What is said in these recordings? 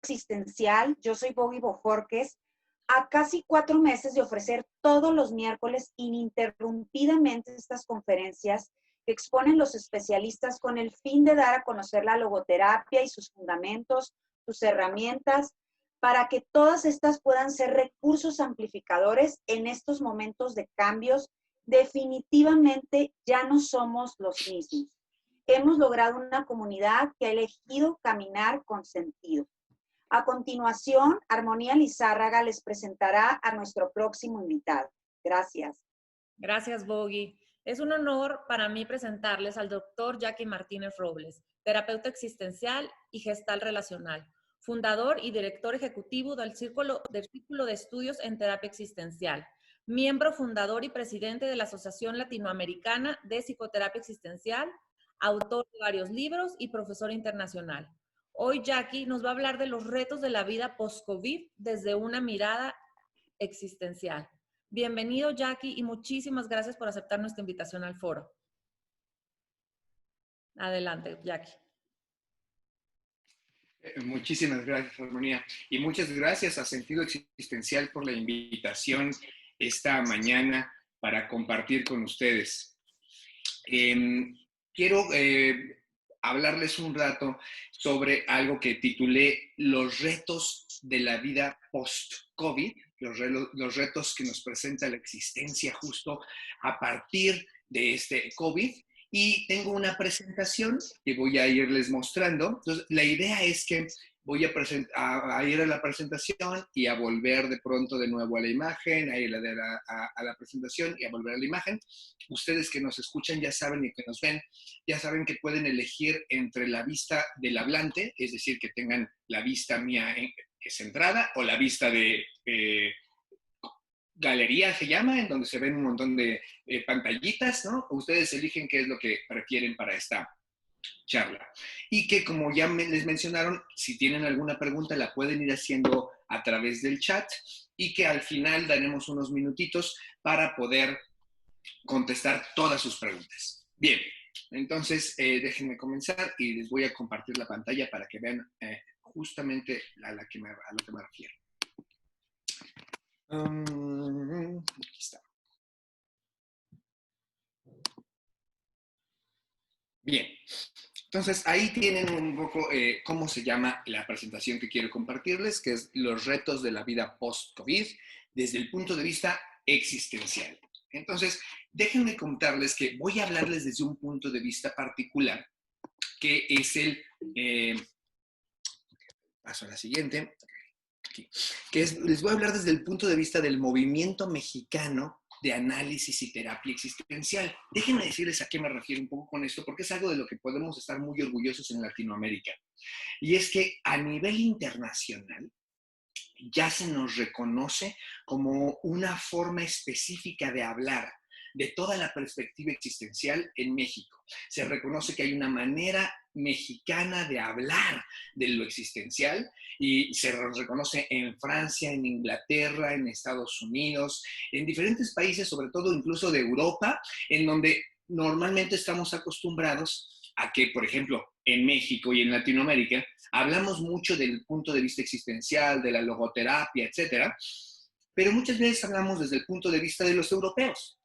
Existencial, yo soy Bogi Bojorques, a casi 4 meses de ofrecer todos los miércoles ininterrumpidamente estas conferencias que exponen los especialistas con el fin de dar a conocer la logoterapia y sus fundamentos, sus herramientas, para que todas estas puedan ser recursos amplificadores en estos momentos de cambios. Definitivamente ya no somos los mismos. Hemos logrado una comunidad que ha elegido caminar con sentido. A continuación, Armonía Lizárraga les presentará a nuestro próximo invitado. Gracias. Gracias, Bogi. Es un honor para mí presentarles al doctor Jackie Martínez Robles, terapeuta existencial y gestal relacional, fundador y director ejecutivo del Círculo de Estudios en Terapia Existencial, miembro fundador y presidente de la Asociación Latinoamericana de Psicoterapia Existencial, autor de varios libros y profesor internacional. Hoy Jackie nos va a hablar de los retos de la vida post-COVID desde una mirada existencial. Bienvenido, Jackie, y muchísimas gracias por aceptar nuestra invitación al foro. Adelante, Jackie. Muchísimas gracias, Armonía. Y muchas gracias a Sentido Existencial por la invitación esta mañana para compartir con ustedes. Quiero hablarles un rato sobre algo que titulé Los retos de la vida post-COVID, los retos que nos presenta la existencia justo a partir de este COVID. Y tengo una presentación que voy a irles mostrando. Entonces, la idea es que voy a ir a la presentación y a volver de pronto de nuevo a la imagen, a ir a la presentación y a volver a la imagen. Ustedes que nos escuchan ya saben y que nos ven, ya saben que pueden elegir entre la vista del hablante, es decir, que tengan la vista mía centrada, o la vista de galería se llama, en donde se ven un montón de pantallitas, ¿no? Ustedes eligen qué es lo que prefieren para esta charla. Y que como ya les mencionaron, si tienen alguna pregunta la pueden ir haciendo a través del chat y que al final daremos unos minutitos para poder contestar todas sus preguntas. Bien, entonces déjenme comenzar y les voy a compartir la pantalla para que vean justamente a lo que me refiero. Aquí está. Bien, entonces ahí tienen un poco cómo se llama la presentación que quiero compartirles, que es los retos de la vida post-COVID desde el punto de vista existencial. Entonces, déjenme contarles que voy a hablarles desde un punto de vista particular, que es paso a la siguiente, aquí, les voy a hablar desde el punto de vista del movimiento mexicano de análisis y terapia existencial. Déjenme decirles a qué me refiero un poco con esto, porque es algo de lo que podemos estar muy orgullosos en Latinoamérica. Y es que a nivel internacional ya se nos reconoce como una forma específica de hablar de toda la perspectiva existencial en México. Se reconoce que hay una manera mexicana de hablar de lo existencial y se reconoce en Francia, en Inglaterra, en Estados Unidos, en diferentes países, sobre todo incluso de Europa, en donde normalmente estamos acostumbrados a que, por ejemplo, en México y en Latinoamérica, hablamos mucho del punto de vista existencial, de la logoterapia, etcétera, pero muchas veces hablamos desde el punto de vista de los europeos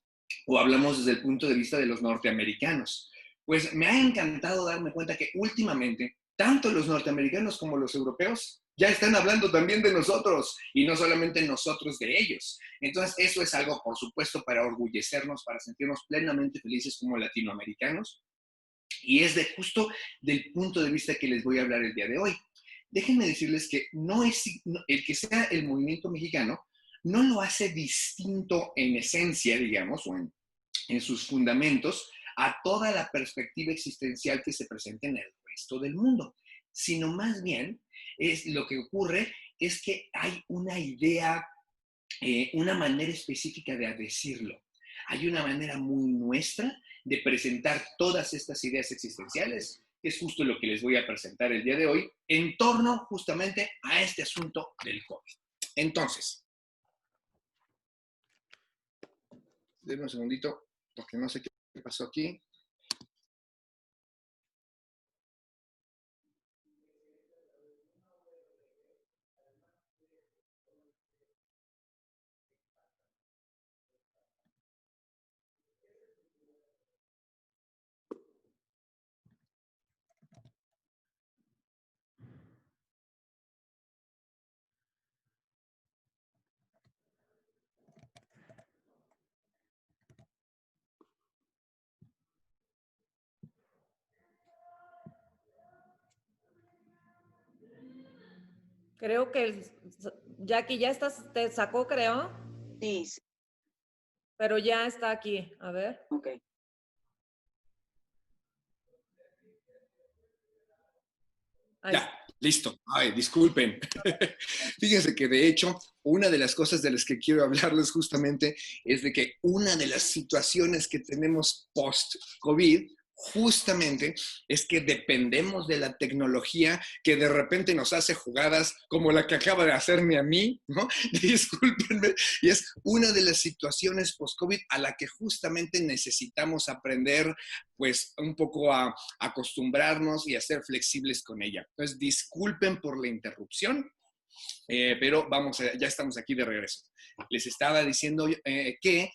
o hablamos desde el punto de vista de los norteamericanos. Pues me ha encantado darme cuenta que últimamente, tanto los norteamericanos como los europeos ya están hablando también de nosotros y no solamente nosotros de ellos. Entonces, eso es algo, por supuesto, para orgullecernos, para sentirnos plenamente felices como latinoamericanos. Y es de justo del punto de vista que les voy a hablar el día de hoy. Déjenme decirles que no es el que sea el movimiento mexicano, no lo hace distinto en esencia, digamos, o en sus fundamentos, a toda la perspectiva existencial que se presenta en el resto del mundo, sino más bien lo que ocurre es que hay una idea, una manera específica de decirlo. Hay una manera muy nuestra de presentar todas estas ideas existenciales, que es justo lo que les voy a presentar el día de hoy, en torno justamente a este asunto del COVID. Entonces, denme un segundito, porque no sé qué pasó aquí. Creo que Jackie ya estás, te sacó, creo, Sí, sí, pero ya está aquí. A ver. ok. Ahí Ya, está. listo. Ay, disculpen. Fíjense que de hecho, una de las cosas de las que quiero hablarles justamente es de que una de las situaciones que tenemos post-COVID justamente es que dependemos de la tecnología que de repente nos hace jugadas como la que acaba de hacerme a mí, ¿no? Discúlpenme. Y es una de las situaciones post-COVID a la que justamente necesitamos aprender pues un poco a acostumbrarnos y a ser flexibles con ella. Entonces, disculpen por la interrupción, pero vamos, ya estamos aquí de regreso. Les estaba diciendo que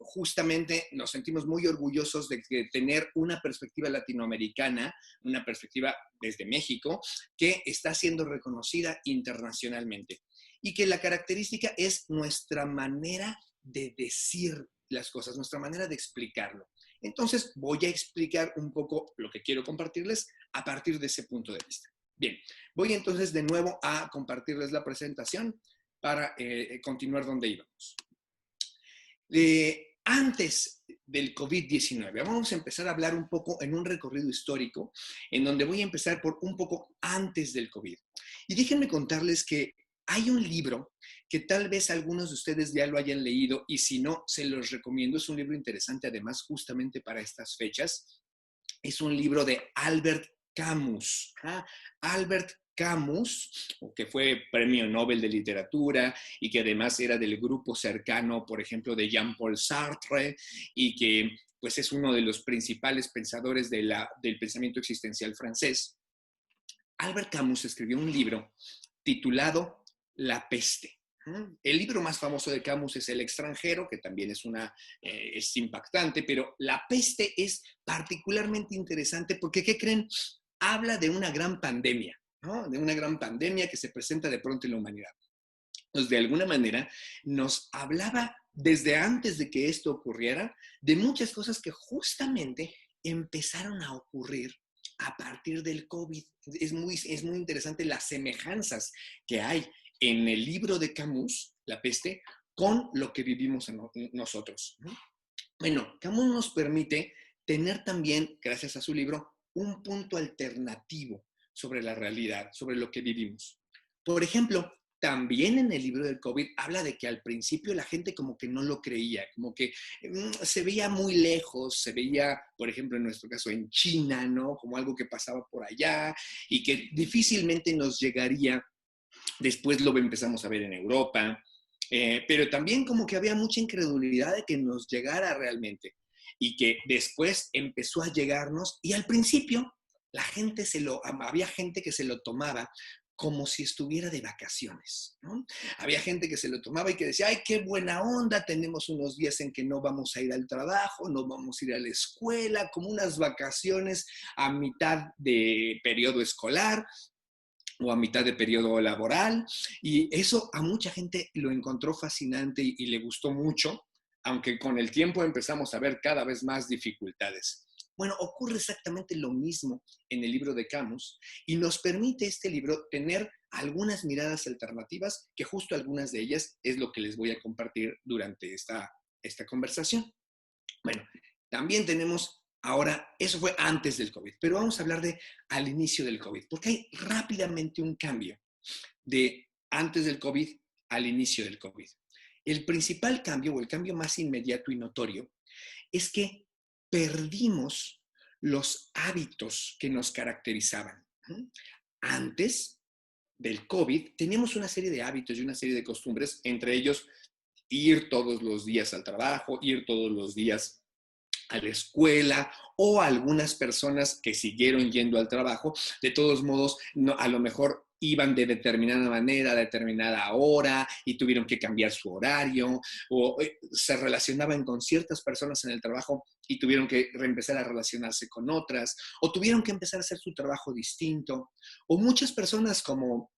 justamente nos sentimos muy orgullosos de tener una perspectiva latinoamericana, una perspectiva desde México, que está siendo reconocida internacionalmente. Y que la característica es nuestra manera de decir las cosas, nuestra manera de explicarlo. Entonces, voy a explicar un poco lo que quiero compartirles a partir de ese punto de vista. Bien, voy entonces de nuevo a compartirles la presentación para continuar donde íbamos. Antes del COVID-19, vamos a empezar a hablar un poco en un recorrido histórico, en donde voy a empezar por un poco antes del COVID. Y déjenme contarles que hay un libro que tal vez algunos de ustedes ya lo hayan leído y si no, se los recomiendo. Es un libro interesante además justamente para estas fechas. Es un libro de Albert Camus. Albert Camus, que fue premio Nobel de Literatura y que además era del grupo cercano, por ejemplo, de Jean-Paul Sartre y que pues es uno de los principales pensadores del pensamiento existencial francés. Albert Camus escribió un libro titulado La peste. El libro más famoso de Camus es El extranjero, que también es impactante, pero La peste es particularmente interesante porque, ¿qué creen? Habla de una gran pandemia, ¿no? De una gran pandemia que se presenta de pronto en la humanidad. Entonces, de alguna manera, nos hablaba desde antes de que esto ocurriera de muchas cosas que justamente empezaron a ocurrir a partir del COVID. Es muy interesante las semejanzas que hay en el libro de Camus, La peste, con lo que vivimos nosotros. Bueno, Camus nos permite tener también, gracias a su libro, un punto alternativo sobre la realidad, sobre lo que vivimos. Por ejemplo, también en el libro del COVID habla de que al principio la gente como que no lo creía, como que se veía muy lejos, se veía, por ejemplo, en nuestro caso en China, ¿no? Como algo que pasaba por allá y que difícilmente nos llegaría. Después lo empezamos a ver en Europa, pero también como que había mucha incredulidad de que nos llegara realmente y que después empezó a llegarnos y al principio había gente que se lo tomaba como si estuviera de vacaciones, ¿no? Había gente que se lo tomaba y que decía, ay, qué buena onda, tenemos unos días en que no vamos a ir al trabajo, no vamos a ir a la escuela, como unas vacaciones a mitad de periodo escolar o a mitad de periodo laboral, y eso a mucha gente lo encontró fascinante y le gustó mucho, aunque con el tiempo empezamos a ver cada vez más dificultades. Bueno, ocurre exactamente lo mismo en el libro de Camus y nos permite este libro tener algunas miradas alternativas, que justo algunas de ellas es lo que les voy a compartir durante esta conversación. Bueno, también tenemos ahora, eso fue antes del COVID, pero vamos a hablar de al inicio del COVID, porque hay rápidamente un cambio de antes del COVID al inicio del COVID. El principal cambio, o el cambio más inmediato y notorio, es que perdimos los hábitos que nos caracterizaban. Antes del COVID teníamos una serie de hábitos y una serie de costumbres, entre ellos ir todos los días al trabajo, ir todos los días a la escuela, o algunas personas que siguieron yendo al trabajo, de todos modos, no, a lo mejor iban de determinada manera, a determinada hora, y tuvieron que cambiar su horario, o se relacionaban con ciertas personas en el trabajo y tuvieron que empezar a relacionarse con otras, o tuvieron que empezar a hacer su trabajo distinto, o muchas personas como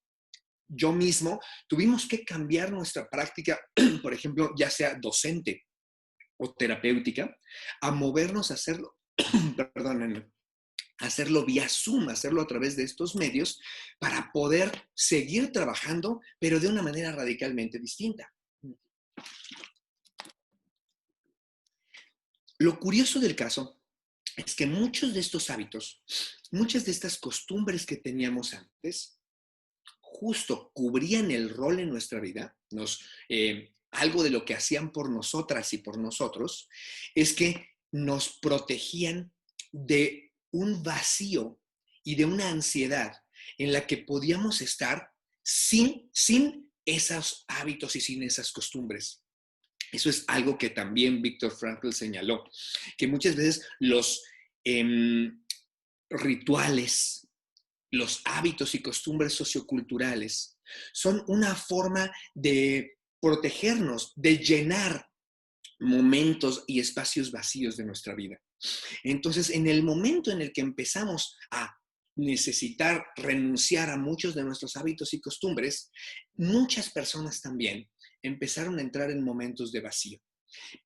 yo mismo, tuvimos que cambiar nuestra práctica, por ejemplo, ya sea docente o terapéutica, a movernos a hacerlo, perdónenme, hacerlo vía Zoom, hacerlo a través de estos medios para poder seguir trabajando, pero de una manera radicalmente distinta. Lo curioso del caso es que muchos de estos hábitos, muchas de estas costumbres que teníamos antes, justo cubrían el rol en nuestra vida, algo de lo que hacían por nosotras y por nosotros, es que nos protegían de un vacío y de una ansiedad en la que podíamos estar sin esos hábitos y sin esas costumbres. Eso es algo que también Viktor Frankl señaló, que muchas veces los rituales, los hábitos y costumbres socioculturales son una forma de protegernos, de llenar momentos y espacios vacíos de nuestra vida. Entonces, en el momento en el que empezamos a necesitar renunciar a muchos de nuestros hábitos y costumbres, muchas personas también empezaron a entrar en momentos de vacío.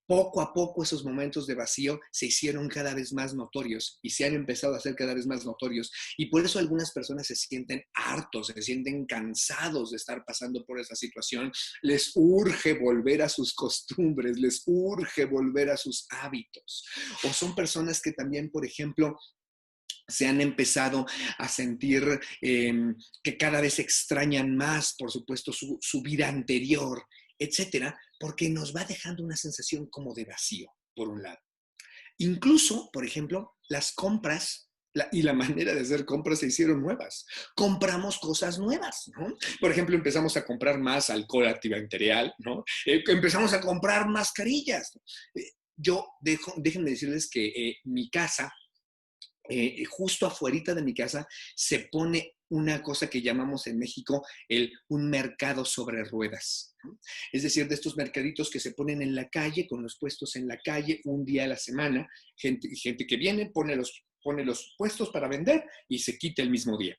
Poco a poco esos momentos de vacío se hicieron cada vez más notorios y se han empezado a hacer cada vez más notorios. Y por eso algunas personas se sienten hartos, se sienten cansados de estar pasando por esa situación. Les urge volver a sus costumbres, les urge volver a sus hábitos. O son personas que también, por ejemplo, se han empezado a sentir que cada vez extrañan más, por supuesto, su vida anterior, etcétera, porque nos va dejando una sensación como de vacío, por un lado. Incluso, por ejemplo, las compras y la manera de hacer compras se hicieron nuevas. Compramos cosas nuevas, ¿no? Por ejemplo, empezamos a comprar más alcohol antibacterial, ¿no? Empezamos a comprar mascarillas. Déjenme decirles que mi casa, justo afuerita de mi casa, se pone una cosa que llamamos en México un mercado sobre ruedas, ¿no? Es decir, de estos mercaditos que se ponen en la calle, con los puestos en la calle un día a la semana, gente que viene, pone los puestos para vender y se quita el mismo día.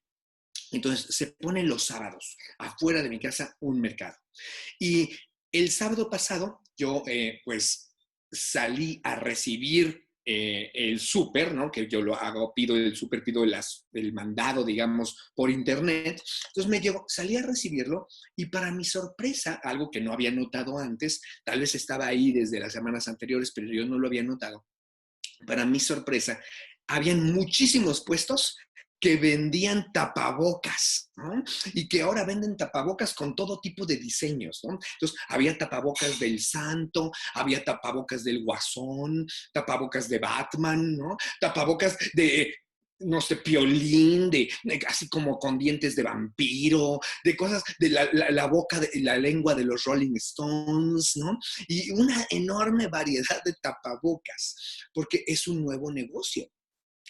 Entonces, se ponen los sábados, afuera de mi casa, un mercado. Y el sábado pasado, yo pues salí a recibir el súper, ¿no? Que yo lo hago, pido el súper, pido el mandado, digamos, por internet. Entonces salí a recibirlo y para mi sorpresa, algo que no había notado antes, tal vez estaba ahí desde las semanas anteriores, pero yo no lo había notado. Para mi sorpresa, habían muchísimos puestos que vendían tapabocas, ¿no? Y que ahora venden tapabocas con todo tipo de diseños, ¿no? Entonces, había tapabocas del Santo, había tapabocas del Guasón, tapabocas de Batman, ¿no? Tapabocas de, no sé, Piolín, así como con dientes de vampiro, de cosas de la boca, la lengua de los Rolling Stones, ¿no? Y una enorme variedad de tapabocas, porque es un nuevo negocio.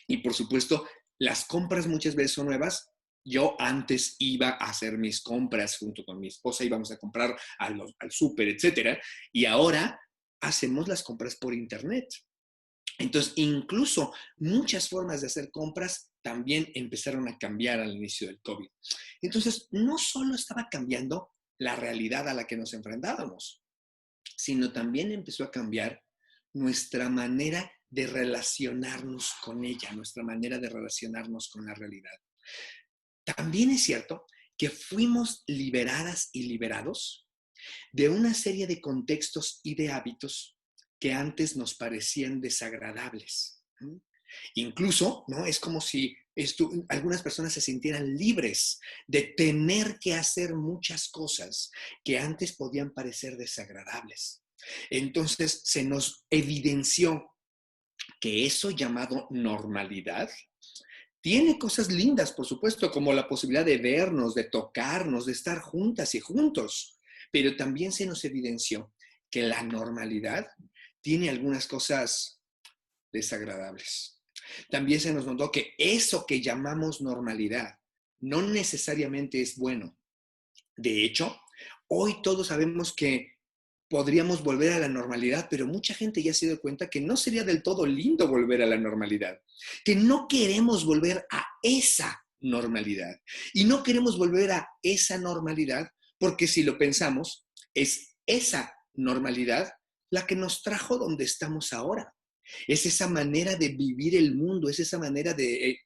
Y por supuesto, las compras muchas veces son nuevas. Yo antes iba a hacer mis compras junto con mi esposa, íbamos a comprar al súper, etcétera, y ahora hacemos las compras por internet. Entonces, incluso muchas formas de hacer compras también empezaron a cambiar al inicio del COVID. Entonces, no solo estaba cambiando la realidad a la que nos enfrentábamos, sino también empezó a cambiar nuestra manera de relacionarnos con ella, nuestra manera de relacionarnos con la realidad. También es cierto que fuimos liberadas y liberados de una serie de contextos y de hábitos que antes nos parecían desagradables. Incluso, ¿no? Es como si algunas personas se sintieran libres de tener que hacer muchas cosas que antes podían parecer desagradables. Entonces se nos evidenció que eso llamado normalidad tiene cosas lindas, por supuesto, como la posibilidad de vernos, de tocarnos, de estar juntas y juntos, pero también se nos evidenció que la normalidad tiene algunas cosas desagradables. También se nos notó que eso que llamamos normalidad no necesariamente es bueno. De hecho, hoy todos sabemos que podríamos volver a la normalidad, pero mucha gente ya se dio cuenta que no sería del todo lindo volver a la normalidad, que no queremos volver a esa normalidad. Y no queremos volver a esa normalidad porque si lo pensamos, es esa normalidad la que nos trajo donde estamos ahora. Es esa manera de vivir el mundo, es esa manera de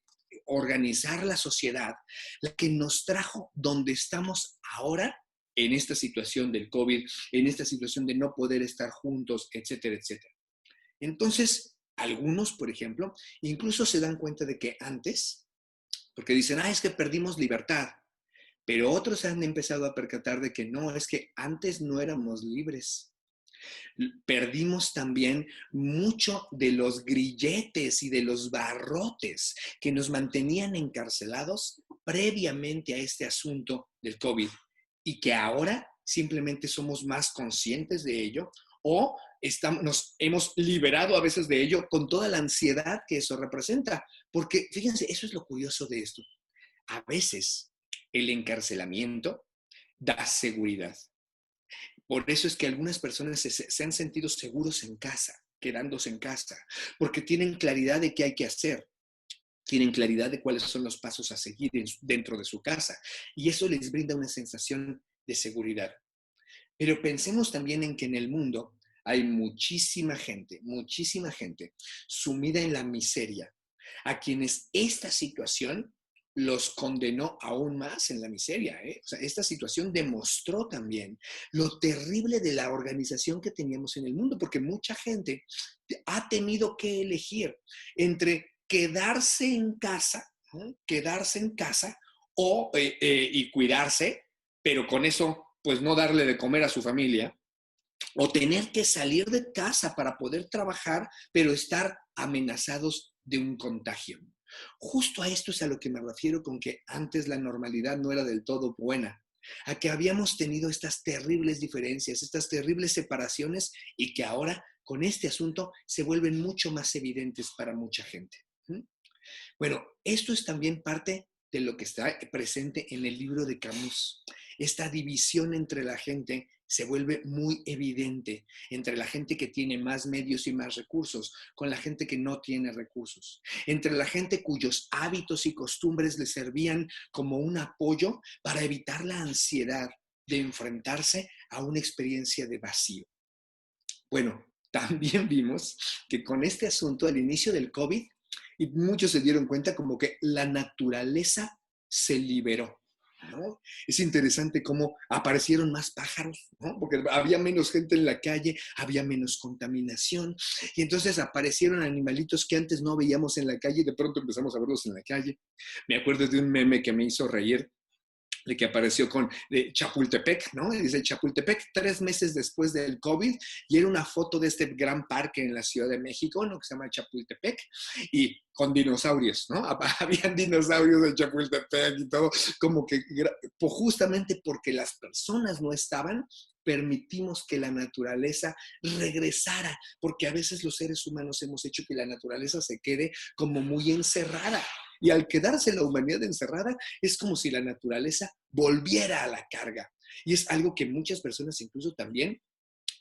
organizar la sociedad, la que nos trajo donde estamos ahora en esta situación del COVID, en esta situación de no poder estar juntos, etcétera, etcétera. Entonces, algunos, por ejemplo, incluso se dan cuenta de que antes, porque dicen, es que perdimos libertad, pero otros han empezado a percatar de que no, es que antes no éramos libres. Perdimos también mucho de los grilletes y de los barrotes que nos mantenían encarcelados previamente a este asunto del COVID y que ahora simplemente somos más conscientes de ello o nos hemos liberado a veces de ello con toda la ansiedad que eso representa. Porque fíjense, eso es lo curioso de esto. A veces el encarcelamiento da seguridad. Por eso es que algunas personas se han sentido seguros en casa, quedándose en casa, porque tienen claridad de qué hay que hacer, tienen claridad de cuáles son los pasos a seguir dentro de su casa, y eso les brinda una sensación de seguridad. Pero pensemos también en que en el mundo hay muchísima gente sumida en la miseria, a quienes esta situación los condenó aún más en la miseria. O sea, esta situación demostró también lo terrible de la organización que teníamos en el mundo, porque mucha gente ha tenido que elegir entre quedarse en casa, ¿no? Quedarse en casa y cuidarse, pero con eso, pues no darle de comer a su familia, o tener que salir de casa para poder trabajar, pero estar amenazados de un contagio. Justo a esto es a lo que me refiero con que antes la normalidad no era del todo buena, a que habíamos tenido estas terribles diferencias, estas terribles separaciones y que ahora con este asunto se vuelven mucho más evidentes para mucha gente. Bueno, esto es también parte de lo que está presente en el libro de Camus. Esta división entre la gente se vuelve muy evidente entre la gente que tiene más medios y más recursos con la gente que no tiene recursos, entre la gente cuyos hábitos y costumbres le servían como un apoyo para evitar la ansiedad de enfrentarse a una experiencia de vacío. Bueno, también vimos que con este asunto al inicio del COVID, y muchos se dieron cuenta como que la naturaleza se liberó, ¿no? Es interesante cómo aparecieron más pájaros, ¿no? Porque había menos gente en la calle, había menos contaminación, y entonces aparecieron animalitos que antes no veíamos en la calle y de pronto empezamos a verlos en la calle. Me acuerdo de un meme que me hizo reír, de que apareció de Chapultepec, ¿no? Y dice Chapultepec 3 meses después del COVID, y era una foto de este gran parque en la Ciudad de México, ¿no? Que se llama Chapultepec, y con dinosaurios, ¿no? Habían dinosaurios en Chapultepec y todo, como que justamente porque las personas no estaban, permitimos que la naturaleza regresara, porque a veces los seres humanos hemos hecho que la naturaleza se quede como muy encerrada. Y al quedarse la humanidad encerrada, es como si la naturaleza volviera a la carga. Y es algo que muchas personas incluso también,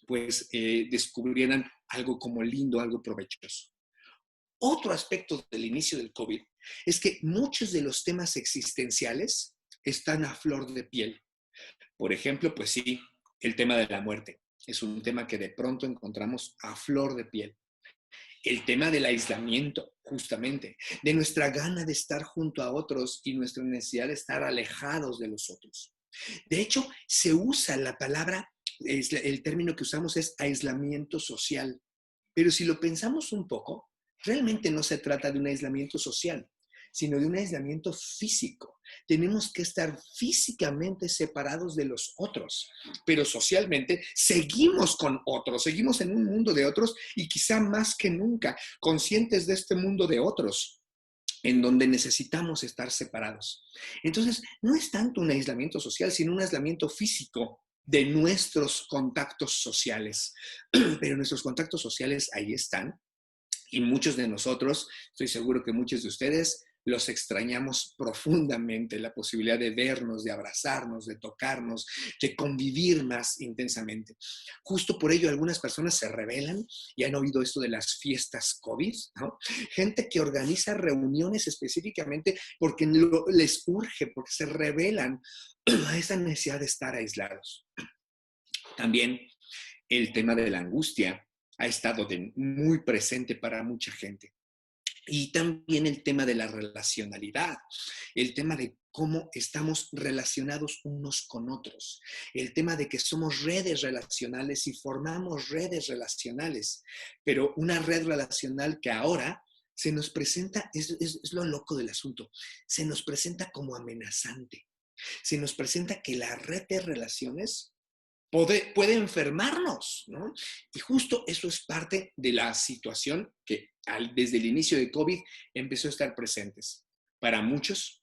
pues, descubrieran algo como lindo, algo provechoso. Otro aspecto del inicio del COVID es que muchos de los temas existenciales están a flor de piel. Por ejemplo, pues sí, el tema de la muerte es un tema que de pronto encontramos a flor de piel. El tema del aislamiento, justamente, de nuestra gana de estar junto a otros y nuestra necesidad de estar alejados de los otros. De hecho, se usa la palabra, el término que usamos es aislamiento social, pero si lo pensamos un poco, realmente no se trata de un aislamiento social, sino de un aislamiento físico. Tenemos que estar físicamente separados de los otros, pero socialmente seguimos con otros, seguimos en un mundo de otros y quizá más que nunca conscientes de este mundo de otros, en donde necesitamos estar separados. Entonces, no es tanto un aislamiento social, sino un aislamiento físico de nuestros contactos sociales. Pero nuestros contactos sociales ahí están. Y muchos de nosotros, estoy seguro que muchos de ustedes, los extrañamos profundamente, la posibilidad de vernos, de abrazarnos, de tocarnos, de convivir más intensamente. Justo por ello algunas personas se rebelan y han oído esto de las fiestas COVID, ¿no? Gente que organiza reuniones específicamente porque les urge, porque se rebelan a esa necesidad de estar aislados. También el tema de la angustia ha estado muy presente para mucha gente. Y también el tema de la relacionalidad, el tema de cómo estamos relacionados unos con otros, el tema de que somos redes relacionales y formamos redes relacionales, pero una red relacional que ahora se nos presenta, es lo loco del asunto, se nos presenta como amenazante, se nos presenta que la red de relaciones puede enfermarnos, ¿no? Y justo eso es parte de la situación que desde el inicio de COVID empezó a estar presentes. Para muchos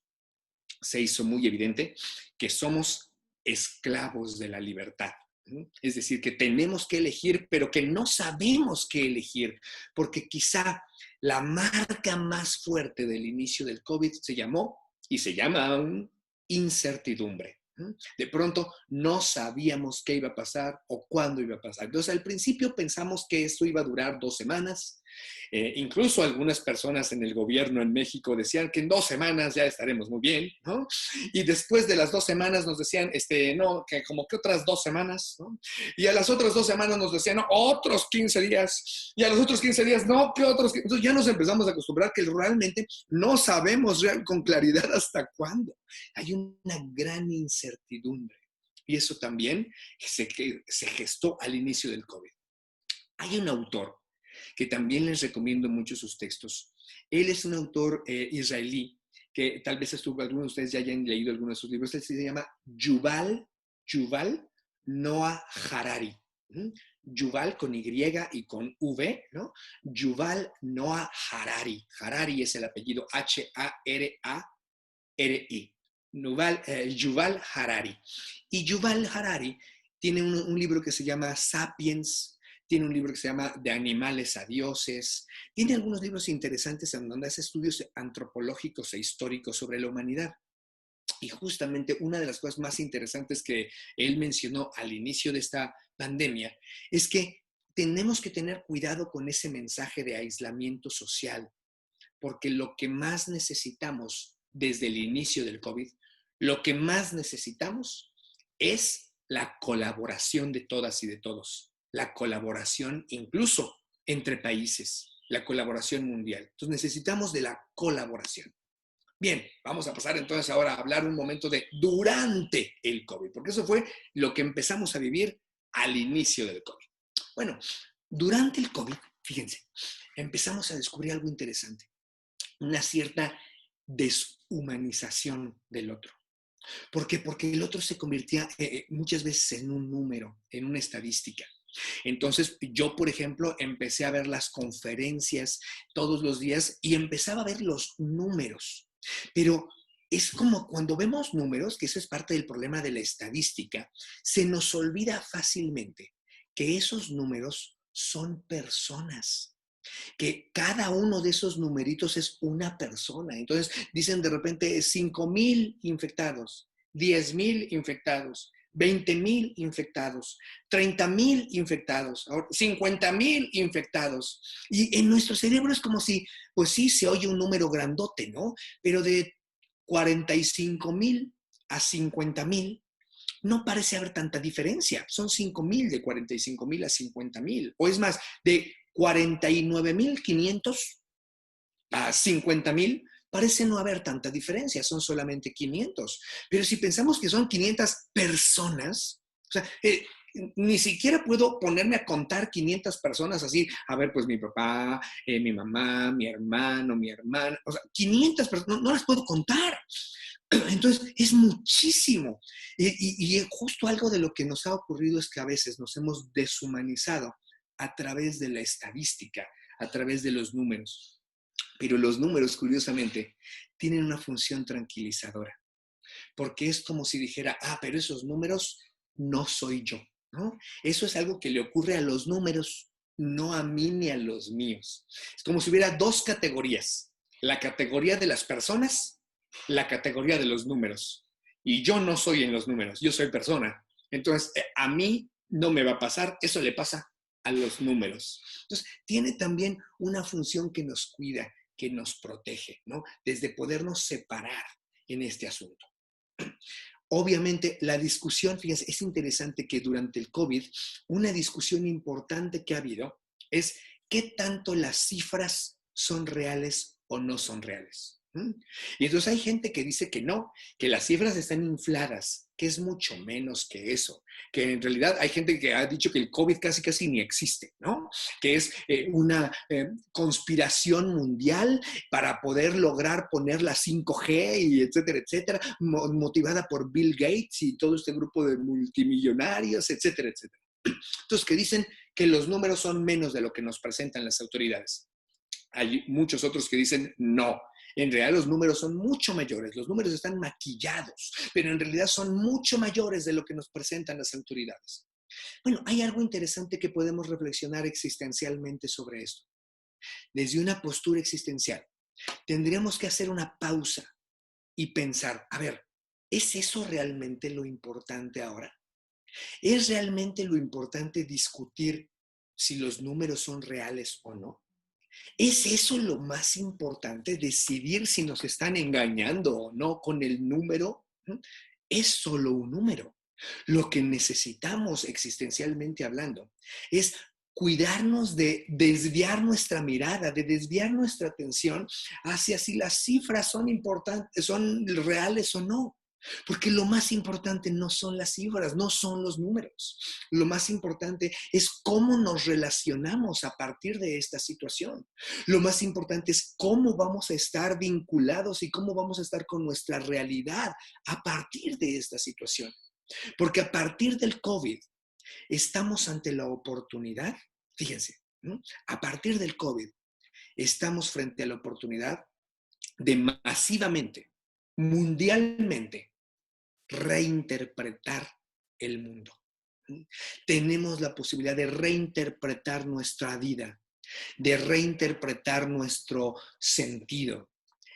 se hizo muy evidente que somos esclavos de la libertad. ¿No? Es decir, que tenemos que elegir, pero que no sabemos qué elegir, porque quizá la marca más fuerte del inicio del COVID se llamó y se llama aún incertidumbre. De pronto no sabíamos qué iba a pasar o cuándo iba a pasar. Entonces al principio pensamos que esto iba a durar 2 semanas. Incluso algunas personas en el gobierno en México decían que en 2 semanas ya estaremos muy bien, ¿no? Y después de las 2 semanas nos decían, no, que como que otras 2 semanas, ¿no? Y a las otras 2 semanas nos decían, no, otros 15 días. Y a los otros 15 días, no, que otros. Entonces ya nos empezamos a acostumbrar que realmente no sabemos con claridad hasta cuándo. Hay una gran incertidumbre. Y eso también se gestó al inicio del COVID. Hay un autor que también les recomiendo mucho sus textos. Él es un autor israelí que tal vez algunos de ustedes ya hayan leído algunos de sus libros. Él se llama Yuval Noah Harari. Yuval con Y y con V, ¿no? Yuval Noah Harari. Harari es el apellido H-A-R-A-R-I. Yuval Harari. Y Yuval Harari tiene un libro que se llama Sapiens, tiene un libro que se llama De animales a dioses, tiene algunos libros interesantes en donde hace estudios antropológicos e históricos sobre la humanidad. Y justamente una de las cosas más interesantes que él mencionó al inicio de esta pandemia es que tenemos que tener cuidado con ese mensaje de aislamiento social, porque lo que más necesitamos desde el inicio del COVID, lo que más necesitamos es la colaboración de todas y de todos, la colaboración incluso entre países, la colaboración mundial. Entonces necesitamos de la colaboración. Bien, vamos a pasar entonces ahora a hablar un momento de durante el COVID, porque eso fue lo que empezamos a vivir al inicio del COVID. Bueno, durante el COVID, fíjense, empezamos a descubrir algo interesante, una cierta deshumanización del otro. ¿Por qué? Porque el otro se convertía muchas veces en un número, en una estadística. Entonces yo, por ejemplo, empecé a ver las conferencias todos los días y empezaba a ver los números. Pero es como cuando vemos números, que eso es parte del problema de la estadística, se nos olvida fácilmente que esos números son personas, que cada uno de esos numeritos es una persona. Entonces dicen de repente 5,000 infectados, 10,000 infectados, 20,000 infectados, 30,000 infectados, 50,000 infectados. Y en nuestro cerebro es como si, pues sí, se oye un número grandote, ¿no? Pero de 45,000 a 50,000, no parece haber tanta diferencia. Son 5,000 de 45,000 a 50,000. O es más, de 49,500 a 50,000, parece no haber tanta diferencia, son solamente 500. Pero si pensamos que son 500 personas, o sea, ni siquiera puedo ponerme a contar 500 personas así, a ver, pues mi papá, mi mamá, mi hermano, mi hermana, o sea, 500 personas, no las puedo contar. Entonces, es muchísimo. Y justo algo de lo que nos ha ocurrido es que a veces nos hemos deshumanizado a través de la estadística, a través de los números. Pero los números, curiosamente, tienen una función tranquilizadora, porque es como si dijera, pero esos números no soy yo, ¿no? Eso es algo que le ocurre a los números, no a mí ni a los míos. Es como si hubiera 2 categorías, la categoría de las personas, la categoría de los números. Y yo no soy en los números, yo soy persona. Entonces, a mí no me va a pasar, eso le pasa a los números. Entonces, tiene también una función que nos cuida, que nos protege, ¿no? Desde podernos separar en este asunto. Obviamente, la discusión, fíjense, es interesante que durante el COVID, una discusión importante que ha habido es qué tanto las cifras son reales o no son reales. Y entonces hay gente que dice que no, que las cifras están infladas, que es mucho menos que eso, que en realidad hay gente que ha dicho que el COVID casi ni existe, ¿no? Que es una conspiración mundial para poder lograr poner la 5G y etcétera, etcétera, motivada por Bill Gates y todo este grupo de multimillonarios, etcétera, etcétera. Entonces, que dicen que los números son menos de lo que nos presentan las autoridades. Hay muchos otros que dicen no. En realidad los números son mucho mayores, los números están maquillados, pero en realidad son mucho mayores de lo que nos presentan las autoridades. Bueno, hay algo interesante que podemos reflexionar existencialmente sobre esto. Desde una postura existencial, tendríamos que hacer una pausa y pensar, a ver, ¿es eso realmente lo importante ahora? ¿Es realmente lo importante discutir si los números son reales o no? ¿Es eso lo más importante, decidir si nos están engañando o no con el número? Es solo un número. Lo que necesitamos existencialmente hablando es cuidarnos de desviar nuestra mirada, de desviar nuestra atención hacia si las cifras son importantes, son reales o no. Porque lo más importante no son las cifras, no son los números. Lo más importante es cómo nos relacionamos a partir de esta situación. Lo más importante es cómo vamos a estar vinculados y cómo vamos a estar con nuestra realidad a partir de esta situación. Porque a partir del COVID estamos ante la oportunidad, fíjense, ¿no? A partir del COVID estamos frente a la oportunidad de masivamente, mundialmente, reinterpretar el mundo. Tenemos la posibilidad de reinterpretar nuestra vida, de reinterpretar nuestro sentido,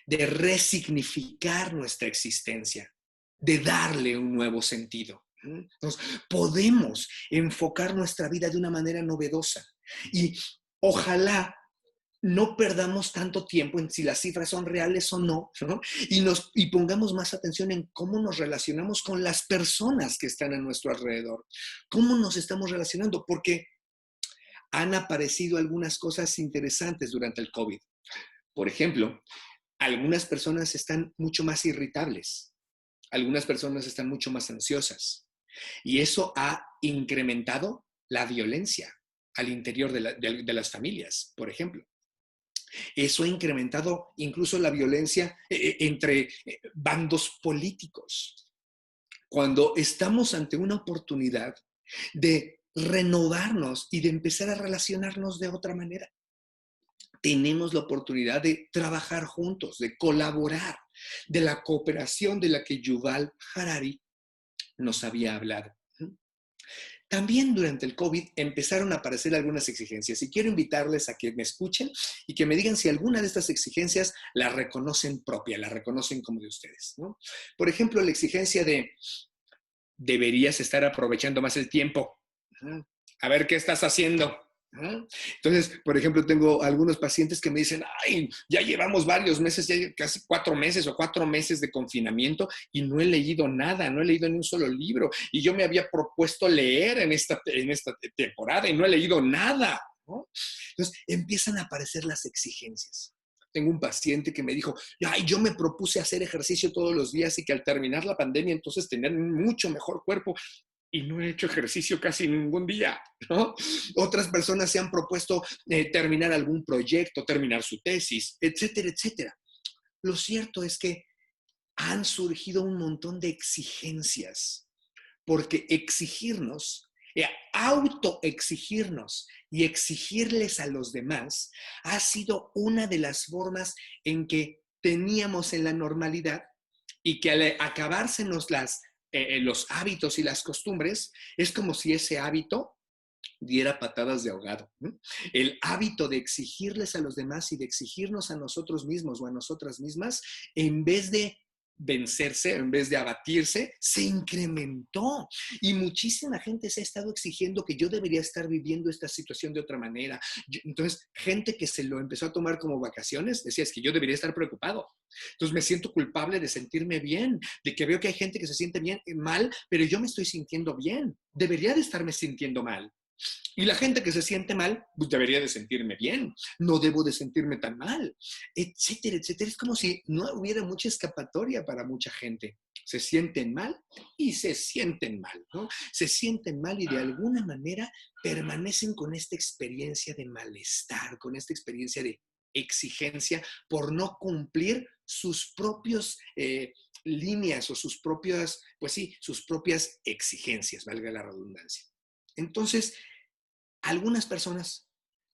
de resignificar nuestra existencia, de darle un nuevo sentido. Entonces, podemos enfocar nuestra vida de una manera novedosa y ojalá no perdamos tanto tiempo en si las cifras son reales o no, ¿no? Y pongamos más atención en cómo nos relacionamos con las personas que están a nuestro alrededor. ¿Cómo nos estamos relacionando? Porque han aparecido algunas cosas interesantes durante el COVID. Por ejemplo, algunas personas están mucho más irritables. Algunas personas están mucho más ansiosas. Y eso ha incrementado la violencia al interior de las familias, por ejemplo. Eso ha incrementado incluso la violencia entre bandos políticos. Cuando estamos ante una oportunidad de renovarnos y de empezar a relacionarnos de otra manera, tenemos la oportunidad de trabajar juntos, de colaborar, de la cooperación de la que Yuval Harari nos había hablado. También durante el COVID empezaron a aparecer algunas exigencias y quiero invitarles a que me escuchen y que me digan si alguna de estas exigencias la reconocen propia, la reconocen como de ustedes, ¿no? Por ejemplo, la exigencia de deberías estar aprovechando más el tiempo. A ver qué estás haciendo. Entonces, por ejemplo, tengo algunos pacientes que me dicen, ay, ya llevamos varios meses, ya casi 4 meses o 4 meses de confinamiento y no he leído nada, no he leído ni un solo libro. Y yo me había propuesto leer en esta temporada y no he leído nada, ¿no? Entonces, empiezan a aparecer las exigencias. Tengo un paciente que me dijo, ay, yo me propuse hacer ejercicio todos los días y que al terminar la pandemia entonces tener un mucho mejor cuerpo. Y no he hecho ejercicio casi ningún día, ¿no? Otras personas se han propuesto terminar algún proyecto, terminar su tesis, etcétera, etcétera. Lo cierto es que han surgido un montón de exigencias, porque exigirnos, autoexigirnos y exigirles a los demás ha sido una de las formas en que teníamos en la normalidad y que al acabársenos los hábitos y las costumbres, es como si ese hábito diera patadas de ahogado. El hábito de exigirles a los demás y de exigirnos a nosotros mismos o a nosotras mismas, en vez de vencerse, en vez de abatirse, se incrementó. Y muchísima gente se ha estado exigiendo que yo debería estar viviendo esta situación de otra manera. Entonces, gente que se lo empezó a tomar como vacaciones, decía, es que yo debería estar preocupado. Entonces me siento culpable de sentirme bien, de que veo que hay gente que se siente bien, mal, pero yo me estoy sintiendo bien. Debería de estarme sintiendo mal. Y la gente que se siente mal, pues debería de sentirme bien, no debo de sentirme tan mal, etcétera, etcétera. Es como si no hubiera mucha escapatoria para mucha gente. Se sienten mal y se sienten mal, ¿no? Se sienten mal y de alguna manera permanecen con esta experiencia de malestar, con esta experiencia de exigencia por no cumplir sus propios líneas o sus propias, pues sí, sus propias exigencias, valga la redundancia. Entonces, algunas personas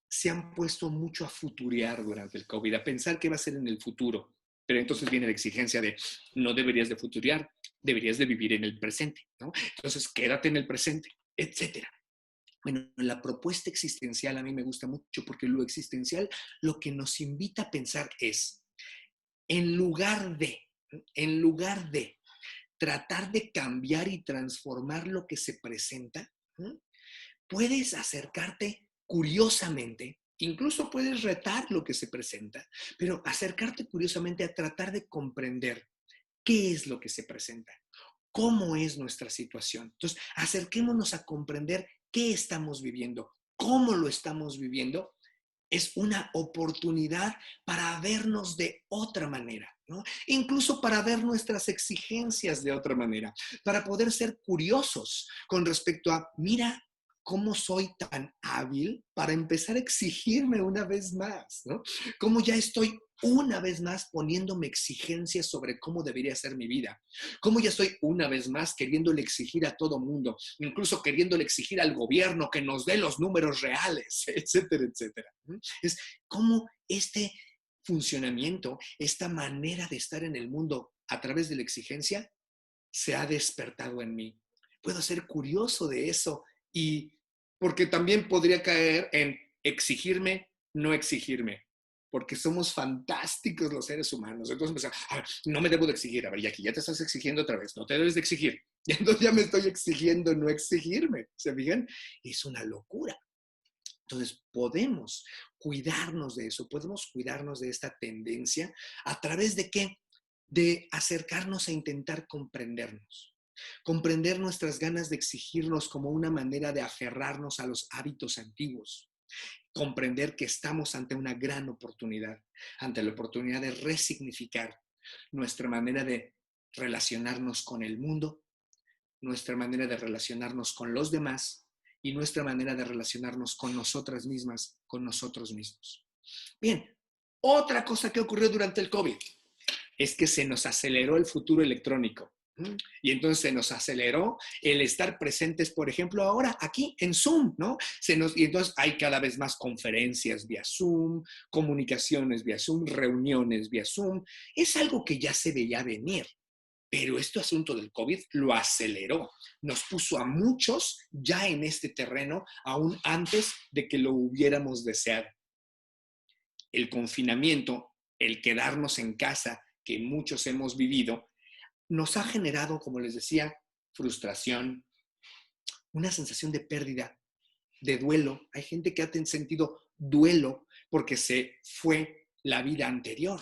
se han puesto mucho a futurear durante el COVID, a pensar qué va a ser en el futuro. Pero entonces viene la exigencia de no deberías de futurear, deberías de vivir en el presente, ¿no? Entonces, quédate en el presente, etcétera. Bueno, la propuesta existencial a mí me gusta mucho porque lo existencial lo que nos invita a pensar es, en lugar de, en lugar de tratar de cambiar y transformar lo que se presenta, ¿no? Puedes acercarte curiosamente, incluso puedes retar lo que se presenta, pero acercarte curiosamente a tratar de comprender qué es lo que se presenta, cómo es nuestra situación. Entonces, acerquémonos a comprender qué estamos viviendo, cómo lo estamos viviendo. Es una oportunidad para vernos de otra manera, ¿no? Incluso para ver nuestras exigencias de otra manera, para poder ser curiosos con respecto a, mira, cómo soy tan hábil para empezar a exigirme una vez más, ¿no? Cómo ya estoy una vez más poniéndome exigencias sobre cómo debería ser mi vida. Cómo ya estoy una vez más queriéndole exigir a todo mundo, incluso queriéndole exigir al gobierno que nos dé los números reales, etcétera, etcétera. Es como este funcionamiento, esta manera de estar en el mundo a través de la exigencia se ha despertado en mí. Puedo ser curioso de eso y porque también podría caer en exigirme, no exigirme, porque somos fantásticos los seres humanos. Entonces, a ver, no me debo de exigir. A ver, Jackie, ya te estás exigiendo otra vez. No te debes de exigir. Y entonces ya me estoy exigiendo no exigirme. ¿Se fijan? Es una locura. Entonces, podemos cuidarnos de eso, podemos cuidarnos de esta tendencia a través de qué? De acercarnos a intentar comprendernos. Comprender nuestras ganas de exigirnos como una manera de aferrarnos a los hábitos antiguos. Comprender que estamos ante una gran oportunidad, ante la oportunidad de resignificar nuestra manera de relacionarnos con el mundo, nuestra manera de relacionarnos con los demás y nuestra manera de relacionarnos con nosotras mismas, con nosotros mismos. Bien, otra cosa que ocurrió durante el COVID es que se nos aceleró el futuro electrónico. Y entonces se nos aceleró el estar presentes, por ejemplo, ahora aquí en Zoom, ¿no? Y entonces hay cada vez más conferencias vía Zoom, comunicaciones vía Zoom, reuniones vía Zoom. Es algo que ya se veía venir. Pero este asunto del COVID lo aceleró, nos puso a muchos ya en este terreno, aún antes de que lo hubiéramos deseado. El confinamiento, el quedarnos en casa que muchos hemos vivido, nos ha generado, como les decía, frustración, una sensación de pérdida, de duelo. Hay gente que ha sentido duelo porque se fue la vida anterior.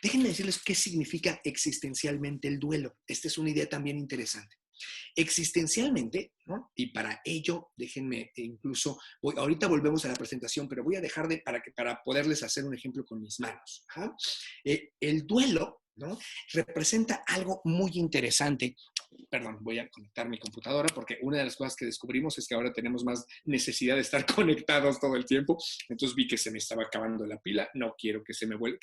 Déjenme decirles qué significa existencialmente el duelo. Esta es una idea también interesante. Existencialmente, ¿no? Y para ello, déjenme incluso, ahorita volvemos a la presentación, pero voy a dejar para poderles hacer un ejemplo con mis manos. El duelo, ¿no? Representa algo muy interesante. Perdón, voy a conectar mi computadora porque una de las cosas que descubrimos es que ahora tenemos más necesidad de estar conectados todo el tiempo. Entonces vi que se me estaba acabando la pila. No quiero que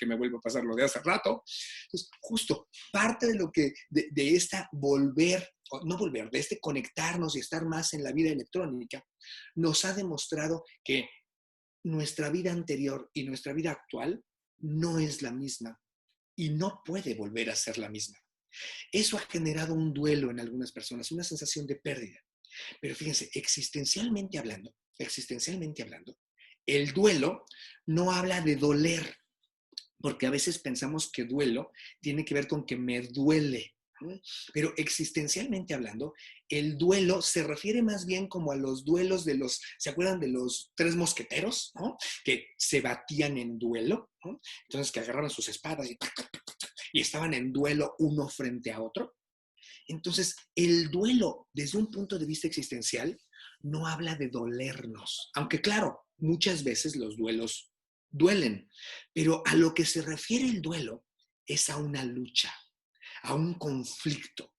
me vuelva a pasar lo de hace rato. Entonces, justo parte de lo que, de esta de este conectarnos y estar más en la vida electrónica, nos ha demostrado que nuestra vida anterior y nuestra vida actual no es la misma y no puede volver a ser la misma. Eso ha generado un duelo en algunas personas, una sensación de pérdida. Pero fíjense, existencialmente hablando, el duelo no habla de doler, porque a veces pensamos que duelo tiene que ver con que me duele. Pero existencialmente hablando, el duelo se refiere más bien como a los duelos ¿se acuerdan de los tres mosqueteros, ¿no? Que se batían en duelo, ¿no? Entonces que agarraban sus espadas y estaban en duelo uno frente a otro. Entonces, el duelo, desde un punto de vista existencial, no habla de dolernos, aunque claro, muchas veces los duelos duelen, pero a lo que se refiere el duelo es a una lucha, a un conflicto.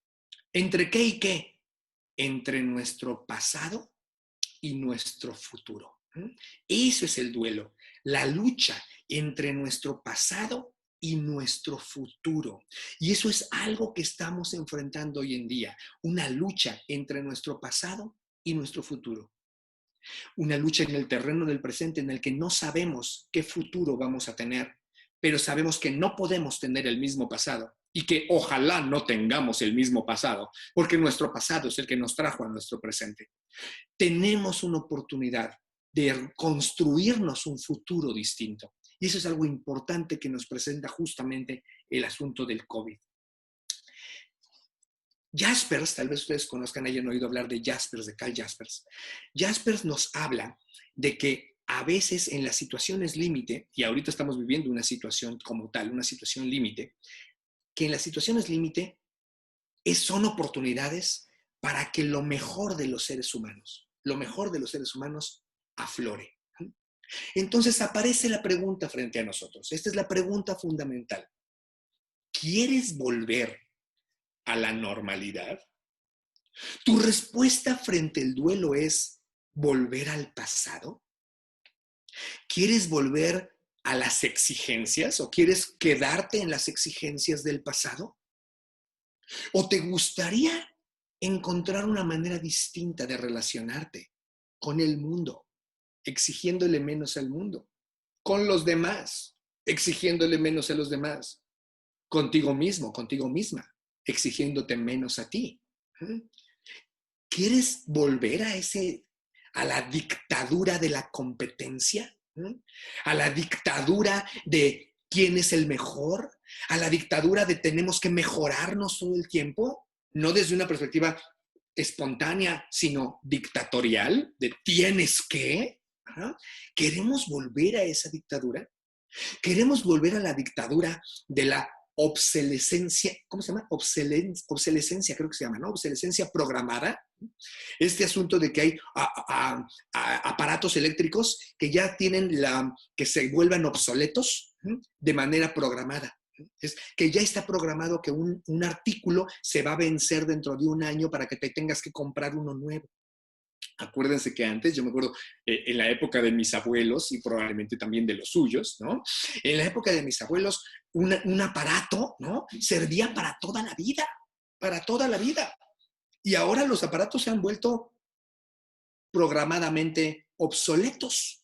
¿Entre qué y qué? Entre nuestro pasado y nuestro futuro. Eso es el duelo, la lucha entre nuestro pasado y nuestro futuro. Y eso es algo que estamos enfrentando hoy en día, una lucha entre nuestro pasado y nuestro futuro. Una lucha en el terreno del presente en el que no sabemos qué futuro vamos a tener, pero sabemos que no podemos tener el mismo pasado y que ojalá no tengamos el mismo pasado, porque nuestro pasado es el que nos trajo a nuestro presente. Tenemos una oportunidad de construirnos un futuro distinto. Y eso es algo importante que nos presenta justamente el asunto del COVID. Jaspers, tal vez ustedes conozcan, hayan oído hablar de Jaspers, de Carl Jaspers. Jaspers nos habla de que a veces en las situaciones límite, y ahorita estamos viviendo una situación como tal, una situación límite, que en las situaciones límite son oportunidades para que lo mejor de los seres humanos, aflore. Entonces aparece la pregunta frente a nosotros. Esta es la pregunta fundamental. ¿Quieres volver a la normalidad? ¿Tu respuesta frente al duelo es volver al pasado? ¿Quieres volver a las exigencias o quieres quedarte en las exigencias del pasado? ¿O te gustaría encontrar una manera distinta de relacionarte con el mundo, exigiéndole menos al mundo, con los demás, exigiéndole menos a los demás, contigo mismo, contigo misma, exigiéndote menos a ti? ¿Quieres volver a la dictadura de la competencia? ¿A la dictadura de quién es el mejor? ¿A la dictadura de tenemos que mejorarnos todo el tiempo? No desde una perspectiva espontánea, sino dictatorial, de tienes que. ¿Queremos volver a esa dictadura? ¿Queremos volver a la dictadura de la obsolescencia? ¿Cómo se llama? Obsolescencia, creo que se llama, ¿no? Obsolescencia programada. Este asunto de que hay aparatos eléctricos que ya tienen que se vuelvan obsoletos de manera programada. Es que ya está programado que un artículo se va a vencer dentro de un año para que te tengas que comprar uno nuevo. Acuérdense que antes, yo me acuerdo, en la época de mis abuelos y probablemente también de los suyos, ¿no? En la época de mis abuelos, un aparato, ¿no? Servía para toda la vida, para toda la vida. Y ahora los aparatos se han vuelto programadamente obsoletos.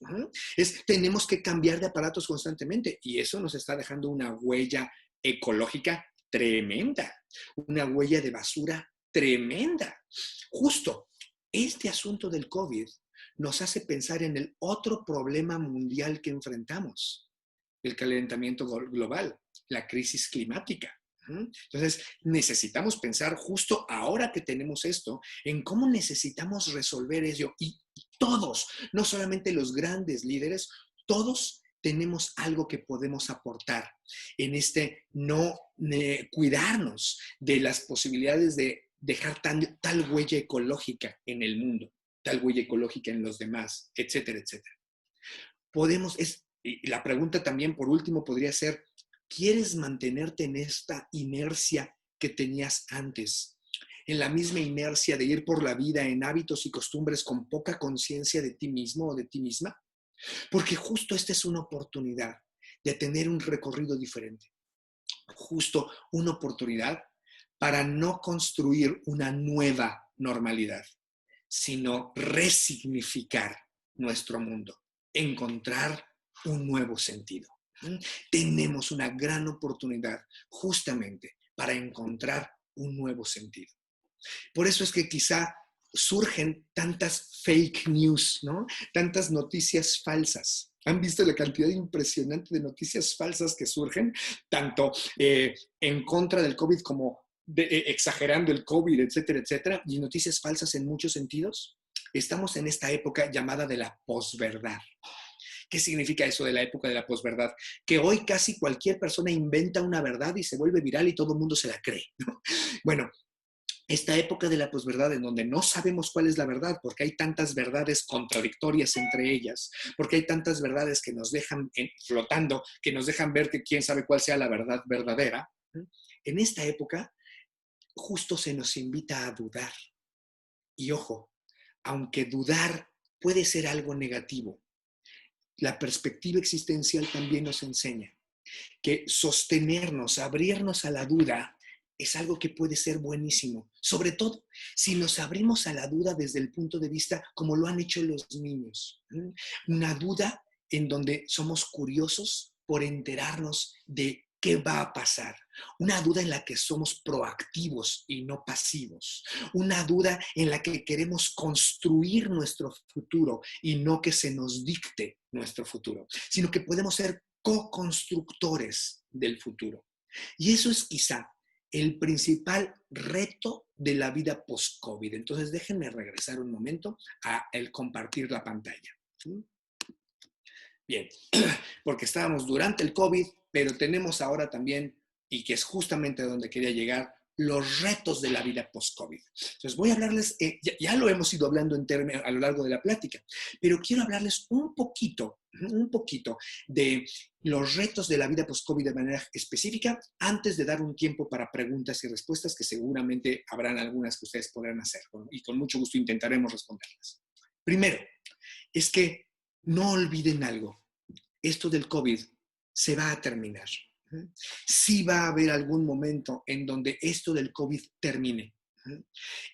Tenemos que cambiar de aparatos constantemente y eso nos está dejando una huella ecológica tremenda, una huella de basura tremenda. Justo este asunto del COVID nos hace pensar en el otro problema mundial que enfrentamos, el calentamiento global, la crisis climática. Entonces, necesitamos pensar justo ahora que tenemos esto, en cómo necesitamos resolver ello. Y todos, no solamente los grandes líderes, todos tenemos algo que podemos aportar en cuidarnos de las posibilidades de dejar tal huella ecológica en el mundo, tal huella ecológica en los demás, etcétera, etcétera. Y la pregunta también, por último, podría ser, ¿quieres mantenerte en esta inercia que tenías antes? En la misma inercia de ir por la vida en hábitos y costumbres con poca conciencia de ti mismo o de ti misma. Porque justo esta es una oportunidad de tener un recorrido diferente. Justo una oportunidad para no construir una nueva normalidad, sino resignificar nuestro mundo, encontrar un nuevo sentido. Tenemos una gran oportunidad justamente para encontrar un nuevo sentido. Por eso es que quizá surgen tantas fake news, ¿no? Tantas noticias falsas. ¿Han visto la cantidad impresionante de noticias falsas que surgen? Tanto en contra del COVID como exagerando el COVID, etcétera, etcétera. Y noticias falsas en muchos sentidos. Estamos en esta época llamada de la posverdad. ¿Qué significa eso de la época de la posverdad? Que hoy casi cualquier persona inventa una verdad y se vuelve viral y todo el mundo se la cree, ¿no? Bueno, esta época de la posverdad en donde no sabemos cuál es la verdad, porque hay tantas verdades contradictorias entre ellas, porque hay tantas verdades que nos dejan flotando, que nos dejan ver que quién sabe cuál sea la verdad verdadera. En esta época justo se nos invita a dudar. Y ojo, aunque dudar puede ser algo negativo, la perspectiva existencial también nos enseña que sostenernos, abrirnos a la duda, es algo que puede ser buenísimo. Sobre todo si nos abrimos a la duda desde el punto de vista como lo han hecho los niños. Una duda en donde somos curiosos por enterarnos de qué va a pasar. Una duda en la que somos proactivos y no pasivos. Una duda en la que queremos construir nuestro futuro y no que se nos dicte nuestro futuro, sino que podemos ser co-constructores del futuro. Y eso es quizá el principal reto de la vida post-COVID. Entonces, déjenme regresar un momento a el compartir la pantalla. Bien, porque estábamos durante el COVID, pero tenemos ahora también, y que es justamente a donde quería llegar, los retos de la vida post-COVID. Entonces voy a hablarles, ya lo hemos ido hablando a lo largo de la plática, pero quiero hablarles un poquito de los retos de la vida post-COVID de manera específica, antes de dar un tiempo para preguntas y respuestas, que seguramente habrán algunas que ustedes podrán hacer, y con mucho gusto intentaremos responderlas. Primero, es que no olviden algo, esto del COVID se va a terminar. Sí va a haber algún momento en donde esto del COVID termine.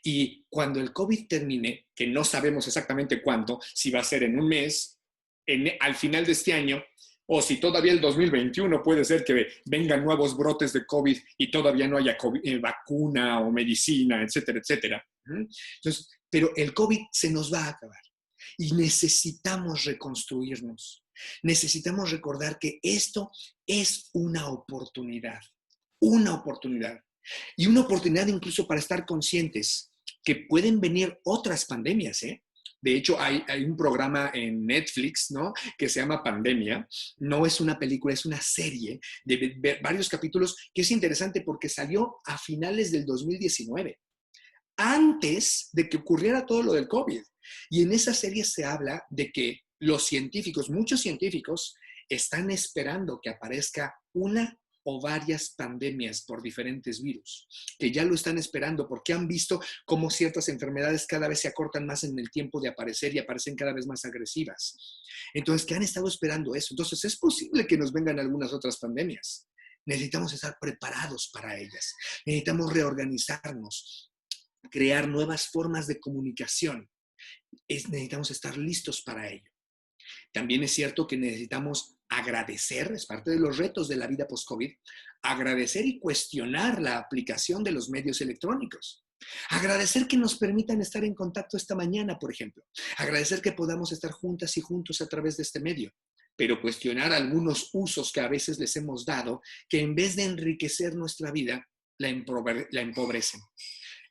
Y cuando el COVID termine, que no sabemos exactamente cuándo, si va a ser en un mes, al final de este año, o si todavía el 2021 puede ser que vengan nuevos brotes de COVID y todavía no haya vacuna o medicina, etcétera, etcétera. Entonces, pero el COVID se nos va a acabar y necesitamos reconstruirnos. Necesitamos recordar que esto es una oportunidad y una oportunidad incluso para estar conscientes que pueden venir otras pandemias, ¿eh? De hecho, hay un programa en Netflix, ¿no?, que se llama Pandemia. No es una película, es una serie de varios capítulos que es interesante porque salió a finales del 2019, antes de que ocurriera todo lo del COVID. Y en esa serie se habla de que los científicos, muchos científicos, están esperando que aparezca una o varias pandemias por diferentes virus, que ya lo están esperando porque han visto cómo ciertas enfermedades cada vez se acortan más en el tiempo de aparecer y aparecen cada vez más agresivas. Entonces, que han estado esperando eso. Entonces, es posible que nos vengan algunas otras pandemias. Necesitamos estar preparados para ellas. Necesitamos reorganizarnos, crear nuevas formas de comunicación. Necesitamos estar listos para ello. También es cierto que necesitamos agradecer, es parte de los retos de la vida post-COVID, agradecer y cuestionar la aplicación de los medios electrónicos. Agradecer que nos permitan estar en contacto esta mañana, por ejemplo. Agradecer que podamos estar juntas y juntos a través de este medio. Pero cuestionar algunos usos que a veces les hemos dado, que en vez de enriquecer nuestra vida, la empobrecen.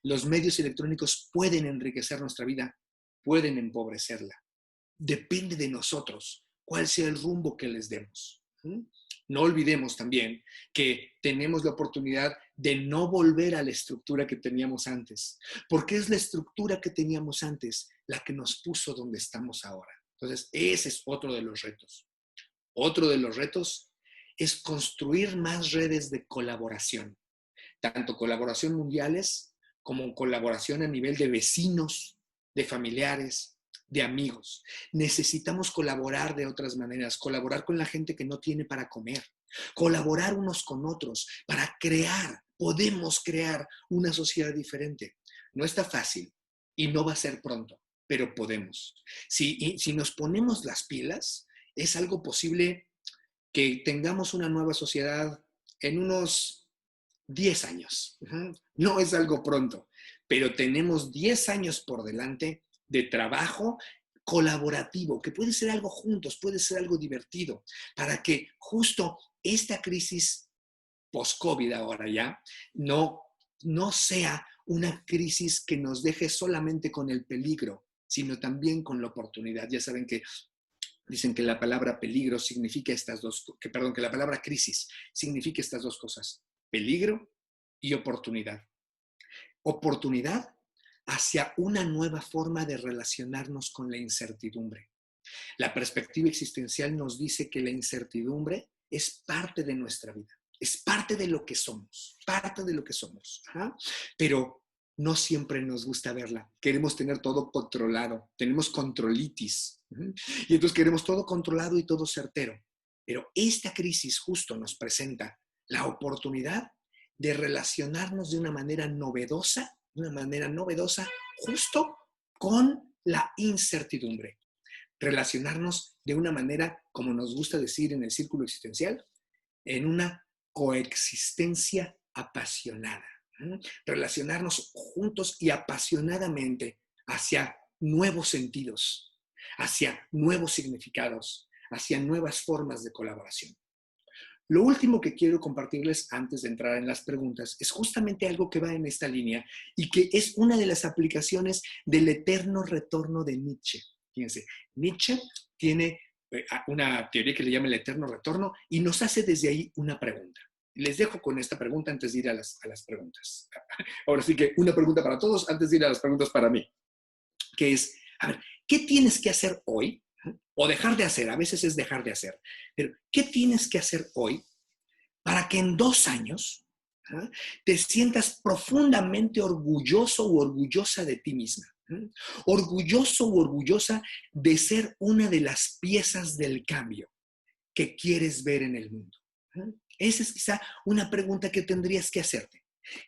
Los medios electrónicos pueden enriquecer nuestra vida, pueden empobrecerla. Depende de nosotros cuál sea el rumbo que les demos. No olvidemos también que tenemos la oportunidad de no volver a la estructura que teníamos antes, porque es la estructura que teníamos antes la que nos puso donde estamos ahora. Entonces, ese es otro de los retos. Otro de los retos es construir más redes de colaboración, tanto colaboración mundiales como colaboración a nivel de vecinos, de familiares, de amigos. Necesitamos colaborar de otras maneras, colaborar con la gente que no tiene para comer, colaborar unos con otros para podemos crear una sociedad diferente. No está fácil y no va a ser pronto, pero podemos. Si nos ponemos las pilas, es algo posible que tengamos una nueva sociedad en unos 10 años. No es algo pronto, pero tenemos 10 años por delante de trabajo colaborativo, que puede ser algo juntos, puede ser algo divertido, para que justo esta crisis post-COVID ahora ya no sea una crisis que nos deje solamente con el peligro, sino también con la oportunidad. Ya saben que dicen que la palabra peligro significa que la palabra crisis significa estas dos cosas: peligro y oportunidad. oportunidad hacia una nueva forma de relacionarnos con la incertidumbre. La perspectiva existencial nos dice que la incertidumbre es parte de nuestra vida, es parte de lo que somos, parte de lo que somos. ¿Ah? Pero no siempre nos gusta verla. Queremos tener todo controlado, tenemos controlitis. Y entonces queremos todo controlado y todo certero. Pero esta crisis justo nos presenta la oportunidad de relacionarnos de una manera novedosa, justo con la incertidumbre. Relacionarnos de una manera, como nos gusta decir en el círculo existencial, en una coexistencia apasionada. Relacionarnos juntos y apasionadamente hacia nuevos sentidos, hacia nuevos significados, hacia nuevas formas de colaboración. Lo último que quiero compartirles antes de entrar en las preguntas es justamente algo que va en esta línea y que es una de las aplicaciones del eterno retorno de Nietzsche. Fíjense, Nietzsche tiene una teoría que le llama el eterno retorno y nos hace desde ahí una pregunta. Les dejo con esta pregunta antes de ir a las preguntas. Ahora sí que una pregunta para todos antes de ir a las preguntas para mí, que es, a ver, ¿qué tienes que hacer hoy? O dejar de hacer, a veces es dejar de hacer, pero ¿qué tienes que hacer hoy para que en 2 años te sientas profundamente orgulloso o orgullosa de ti misma? Orgulloso o orgullosa de ser una de las piezas del cambio que quieres ver en el mundo. Esa es quizá una pregunta que tendrías que hacerte.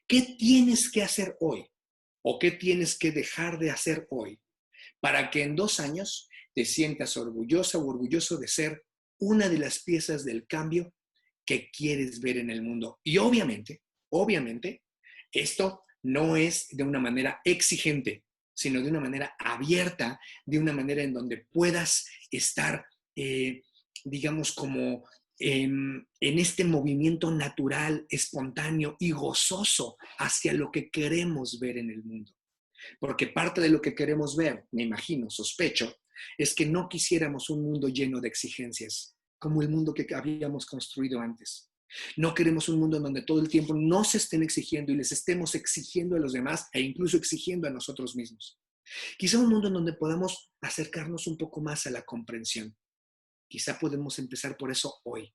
¿Qué tienes que hacer hoy? ¿O qué tienes que dejar de hacer hoy para que en 2 años te sientas orgullosa o orgulloso de ser una de las piezas del cambio que quieres ver en el mundo? Y obviamente, esto no es de una manera exigente, sino de una manera abierta, de una manera en donde puedas estar, digamos, como en este movimiento natural, espontáneo y gozoso hacia lo que queremos ver en el mundo. Porque parte de lo que queremos ver, me imagino, sospecho, es que no quisiéramos un mundo lleno de exigencias, como el mundo que habíamos construido antes. No queremos un mundo en donde todo el tiempo nos estén exigiendo y les estemos exigiendo a los demás e incluso exigiendo a nosotros mismos. Quizá un mundo en donde podamos acercarnos un poco más a la comprensión. Quizá podemos empezar por eso hoy,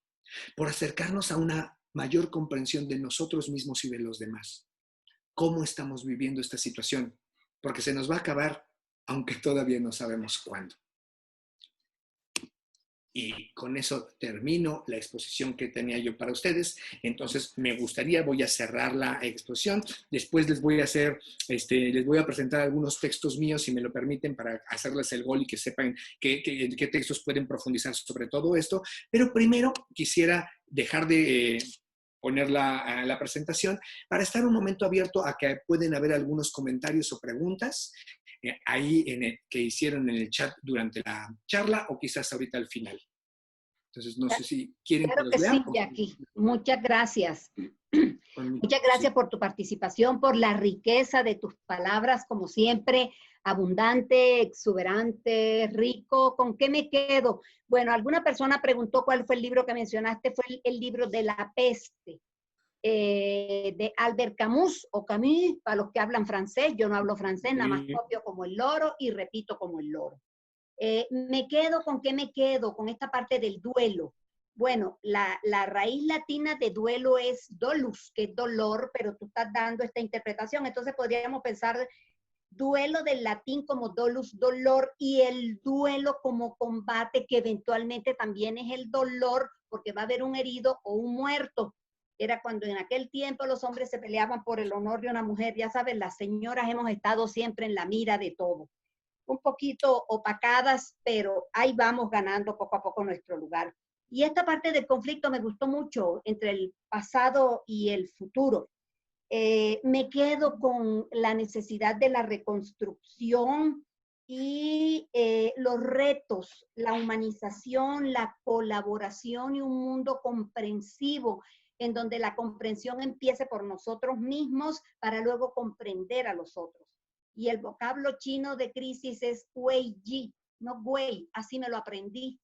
por acercarnos a una mayor comprensión de nosotros mismos y de los demás. ¿Cómo estamos viviendo esta situación? Porque se nos va a acabar, aunque todavía no sabemos cuándo. Y con eso termino la exposición que tenía yo para ustedes. Entonces, voy a cerrar la exposición. Después les voy a presentar algunos textos míos, si me lo permiten, para hacerles el gol y que sepan qué textos pueden profundizar sobre todo esto. Pero primero quisiera dejar de poner la presentación para estar un momento abierto a que pueden haber algunos comentarios o preguntas ahí que hicieron en el chat durante la charla o quizás ahorita al final. Entonces, no sé si quieren claro que que los lea. sí, Jackie. Muchas gracias. Muchas gracias por tu participación, por la riqueza de tus palabras, como siempre, abundante, exuberante, rico. ¿Con qué me quedo? Bueno, alguna persona preguntó cuál fue el libro que mencionaste, fue el libro de La peste, de Albert Camus, o Camus, para los que hablan francés. Yo no hablo francés, nada más copio como el loro y repito como el loro. ¿Con qué me quedo? Con esta parte del duelo. Bueno, la raíz latina de duelo es dolus, que es dolor, pero tú estás dando esta interpretación. Entonces podríamos pensar duelo del latín como dolus, dolor, y el duelo como combate, que eventualmente también es el dolor, porque va a haber un herido o un muerto. Era cuando en aquel tiempo los hombres se peleaban por el honor de una mujer. Ya saben, las señoras hemos estado siempre en la mira de todo. Un poquito opacadas, pero ahí vamos ganando poco a poco nuestro lugar. Y esta parte del conflicto me gustó mucho entre el pasado y el futuro. Me quedo con la necesidad de la reconstrucción y los retos, la humanización, la colaboración y un mundo comprensivo, en donde la comprensión empiece por nosotros mismos para luego comprender a los otros. Y el vocablo chino de crisis es Wei-Ji, no Wei, así me lo aprendí.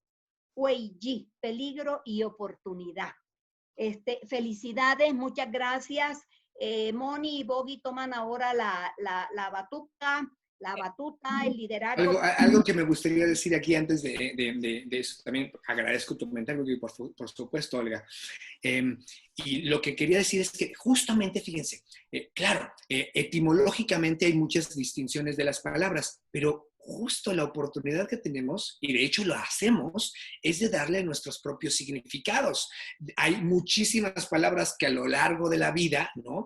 Wei-Ji, peligro y oportunidad. Felicidades, muchas gracias. Moni y Boggy toman ahora la batuta, el liderazgo. Algo que me gustaría decir aquí antes de eso, también agradezco tu comentario y por supuesto, Olga. Y lo que quería decir es que justamente, fíjense, claro, etimológicamente hay muchas distinciones de las palabras, pero justo la oportunidad que tenemos, y de hecho lo hacemos, es de darle nuestros propios significados. Hay muchísimas palabras que a lo largo de la vida, ¿no?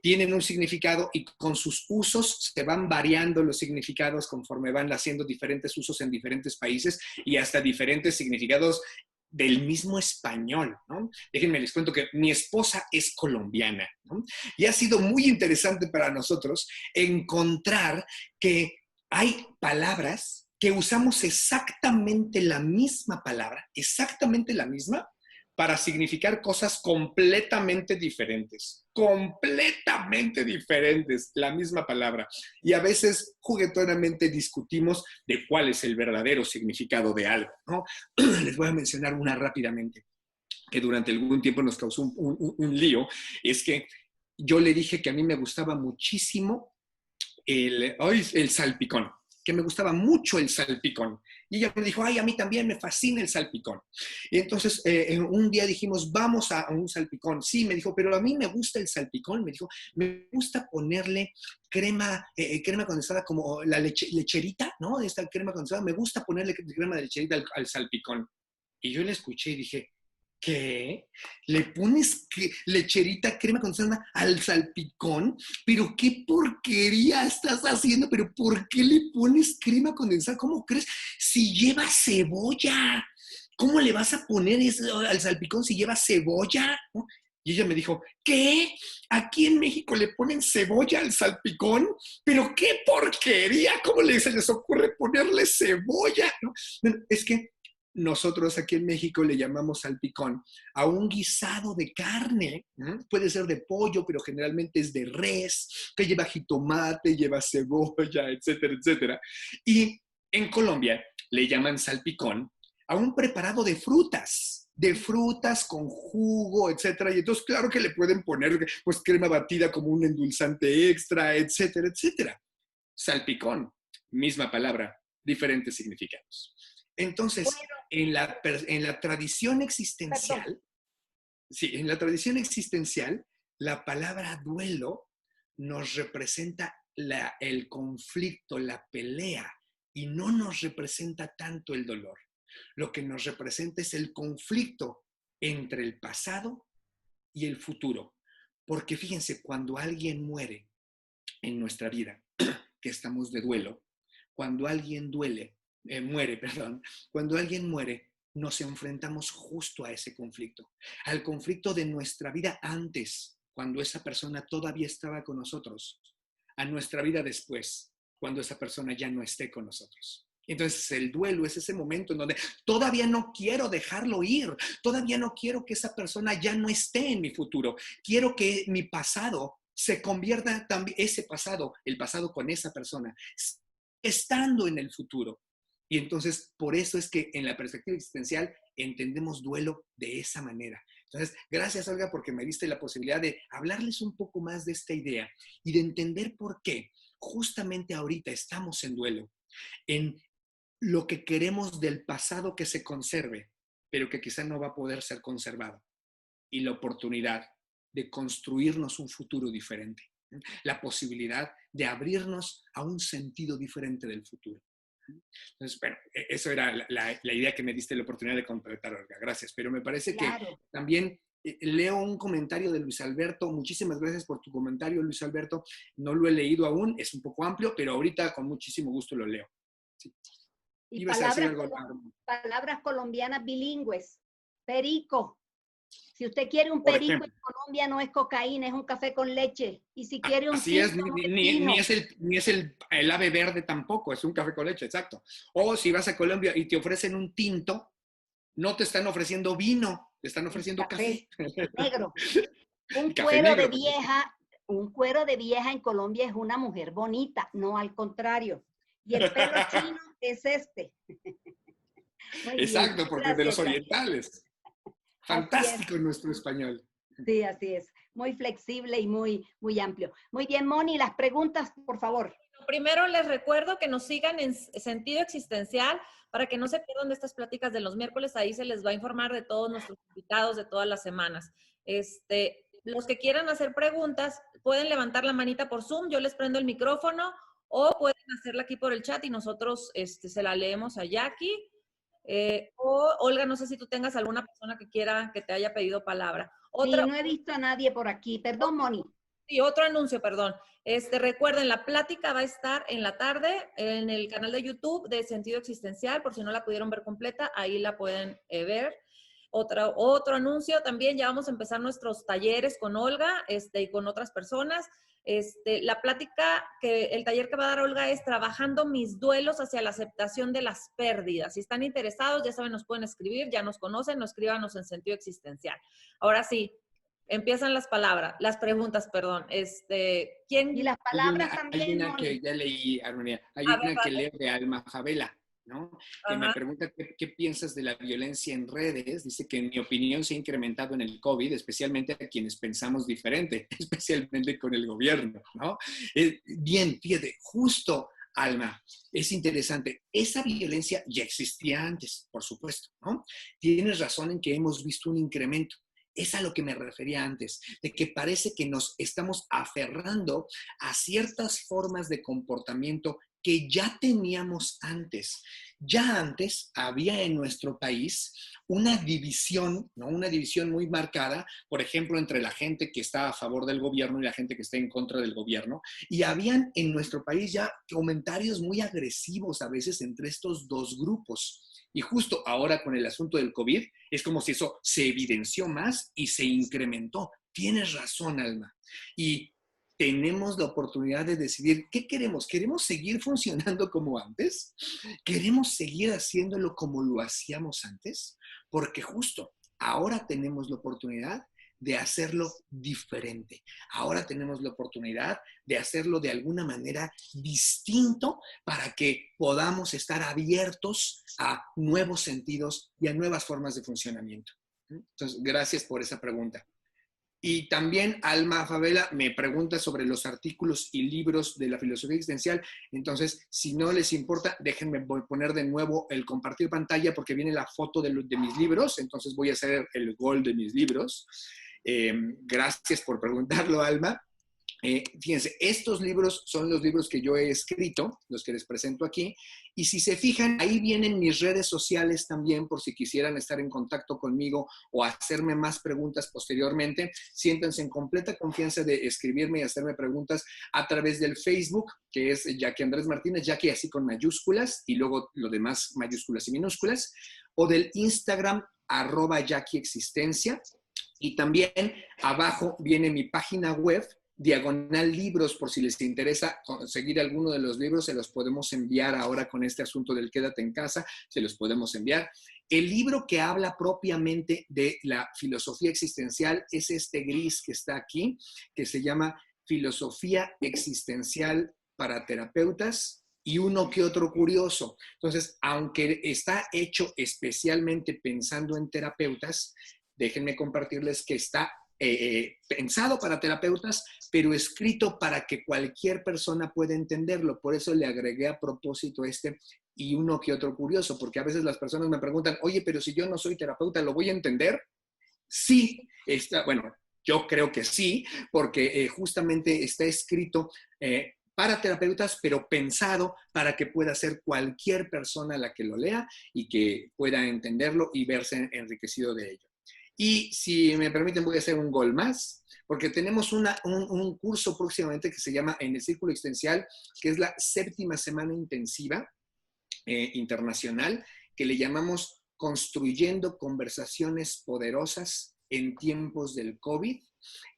Tienen un significado y con sus usos se van variando los significados conforme van haciendo diferentes usos en diferentes países y hasta diferentes significados del mismo español, ¿no? Déjenme les cuento que mi esposa es colombiana, ¿no? Y ha sido muy interesante para nosotros encontrar que hay palabras que usamos exactamente la misma palabra, exactamente la misma, para significar cosas completamente diferentes, la misma palabra. Y a veces juguetonamente discutimos de cuál es el verdadero significado de algo, ¿no? Les voy a mencionar una rápidamente, que durante algún tiempo nos causó un lío, es que yo le dije que a mí me gustaba muchísimo el salpicón, que me gustaba mucho el salpicón. Y ella me dijo, ay, a mí también me fascina el salpicón. Y entonces un día dijimos, vamos a un salpicón. Sí, me dijo, pero a mí me gusta el salpicón. Me dijo, me gusta ponerle crema condensada como la lecherita, ¿no? Esta crema condensada, me gusta ponerle crema de lecherita al salpicón. Y yo le escuché y dije, ¿qué? ¿Le pones lecherita, crema condensada al salpicón? ¿Pero qué porquería estás haciendo? ¿Pero por qué le pones crema condensada? ¿Cómo crees? Si lleva cebolla. ¿Cómo le vas a poner eso al salpicón si lleva cebolla? ¿No? Y ella me dijo, ¿qué? ¿Aquí en México le ponen cebolla al salpicón? ¿Pero qué porquería? ¿Cómo se les ocurre ponerle cebolla? ¿No? Bueno, es que nosotros aquí en México le llamamos salpicón a un guisado de carne, ¿eh? Puede ser de pollo, pero generalmente es de res, que lleva jitomate, lleva cebolla, etcétera, etcétera. Y en Colombia le llaman salpicón a un preparado de frutas con jugo, etcétera. Y entonces, claro que le pueden poner pues crema batida como un endulzante extra, etcétera, etcétera. Salpicón, misma palabra, diferentes significados. Entonces, en la tradición existencial, sí, en la tradición existencial, la palabra duelo nos representa el conflicto, la pelea, y no nos representa tanto el dolor. Lo que nos representa es el conflicto entre el pasado y el futuro. Porque fíjense, cuando alguien muere en nuestra vida, que estamos de duelo, cuando alguien cuando alguien muere, nos enfrentamos justo a ese conflicto, al conflicto de nuestra vida antes, cuando esa persona todavía estaba con nosotros, a nuestra vida después, cuando esa persona ya no esté con nosotros. Entonces el duelo es ese momento en donde todavía no quiero dejarlo ir, todavía no quiero que esa persona ya no esté en mi futuro, quiero que mi pasado se convierta también, ese pasado, el pasado con esa persona, estando en el futuro. Y entonces, por eso es que en la perspectiva existencial entendemos duelo de esa manera. Entonces, gracias, Olga, porque me diste la posibilidad de hablarles un poco más de esta idea y de entender por qué justamente ahorita estamos en duelo, en lo que queremos del pasado que se conserve, pero que quizá no va a poder ser conservado, y la oportunidad de construirnos un futuro diferente, la posibilidad de abrirnos a un sentido diferente del futuro. Entonces, bueno, eso era la idea que me diste la oportunidad de completar, Olga. Gracias. Pero me parece que también leo un comentario de Luis Alberto. Muchísimas gracias por tu comentario, Luis Alberto. No lo he leído aún, es un poco amplio, pero ahorita con muchísimo gusto lo leo. Sí. Y palabras colombianas bilingües. Perico. Si usted quiere un perico en Colombia, no es cocaína, es un café con leche. Y si quiere un así es, ni es el ave verde tampoco, es un café con leche, exacto. O si vas a Colombia y te ofrecen un tinto, no te están ofreciendo vino, te están ofreciendo café. Negro. Un cuero de vieja en Colombia es una mujer bonita, no al contrario. Y el pelo chino es este. Exacto, porque es de los orientales. Fantástico nuestro español. Sí, así es. muy flexible y muy amplio. Muy bien, Moni, las preguntas, por favor. Primero les recuerdo que nos sigan en Sentido Existencial para que no se pierdan de estas pláticas de los miércoles. Ahí se les va a informar de todos nuestros invitados de todas las semanas. Los que quieran hacer preguntas pueden levantar la manita por Zoom, yo les prendo el micrófono, o pueden hacerla aquí por el chat y nosotros se la leemos a Jackie. O Olga, no sé si tú tengas alguna persona que quiera que te haya pedido palabra. Sí, no he visto a nadie por aquí. Perdón, Moni. Sí, otro anuncio, perdón. Recuerden, la plática va a estar en la tarde en el canal de YouTube de Sentido Existencial, por si no la pudieron ver completa, ahí la pueden ver. Otro anuncio también, ya vamos a empezar nuestros talleres con Olga y con otras personas. La plática, el taller que va a dar Olga es Trabajando mis duelos hacia la aceptación de las pérdidas. Si están interesados, ya saben, nos pueden escribir, ya nos conocen, escríbanos en Sentido Existencial. Ahora sí, empiezan las preguntas, perdón. ¿Quién? Y las palabras también, Hay una Moni. que ya leí, Armonía. Hay una que leo de Alma Favela, ¿no? Que me pregunta qué piensas de la violencia en redes. Dice que en mi opinión se ha incrementado en el COVID, especialmente a quienes pensamos diferente, especialmente con el gobierno, ¿no? Bien, fíjate, justo, Alma, es interesante. Esa violencia ya existía antes, por supuesto, ¿no? Tienes razón en que hemos visto un incremento. Es a lo que me refería antes, de que parece que nos estamos aferrando a ciertas formas de comportamiento que ya teníamos antes. Ya antes había en nuestro país una división, ¿no? Una división muy marcada, por ejemplo, entre la gente que está a favor del gobierno y la gente que está en contra del gobierno. Y habían en nuestro país ya comentarios muy agresivos a veces entre estos dos grupos. Y justo ahora con el asunto del COVID, es como si eso se evidenció más y se incrementó. Tienes razón, Alma. Y tenemos la oportunidad de decidir qué queremos. ¿Queremos seguir funcionando como antes? ¿Queremos seguir haciéndolo como lo hacíamos antes? Porque justo ahora tenemos la oportunidad de hacerlo diferente. Ahora tenemos la oportunidad de hacerlo de alguna manera distinto para que podamos estar abiertos a nuevos sentidos y a nuevas formas de funcionamiento. Entonces, gracias por esa pregunta. Y también Alma Favela me pregunta sobre los artículos y libros de la filosofía existencial. Entonces, si no les importa, déjenme poner de nuevo el compartir pantalla porque viene la foto de mis libros. Entonces voy a hacer el gol de mis libros. Gracias por preguntarlo, Alma. Fíjense, estos libros son los libros que yo he escrito, los que les presento aquí, y si se fijan, ahí vienen mis redes sociales también, por si quisieran estar en contacto conmigo o hacerme más preguntas posteriormente, siéntanse en completa confianza de escribirme y hacerme preguntas a través del Facebook, que es Jackie Andrés Martínez, Jackie así con mayúsculas, y luego lo demás mayúsculas y minúsculas, o del Instagram, @JackieExistencia, y también abajo viene mi página web, /libros, por si les interesa conseguir alguno de los libros, se los podemos enviar ahora con este asunto del quédate en casa, se los podemos enviar. El libro que habla propiamente de la filosofía existencial es este gris que está aquí, que se llama Filosofía Existencial para Terapeutas y uno que otro curioso. Entonces, aunque está hecho especialmente pensando en terapeutas, déjenme compartirles que está pensado para terapeutas, pero escrito para que cualquier persona pueda entenderlo. Por eso le agregué a propósito y uno que otro curioso, porque a veces las personas me preguntan, oye, pero si yo no soy terapeuta, ¿lo voy a entender? Sí, bueno, yo creo que sí, porque justamente está escrito para terapeutas, pero pensado para que pueda ser cualquier persona la que lo lea y que pueda entenderlo y verse enriquecido de ello. Y si me permiten, voy a hacer un gol más, porque tenemos un curso próximamente que se llama En el Círculo Existencial, que es la 7ª semana intensiva internacional, que le llamamos Construyendo Conversaciones Poderosas en Tiempos del COVID.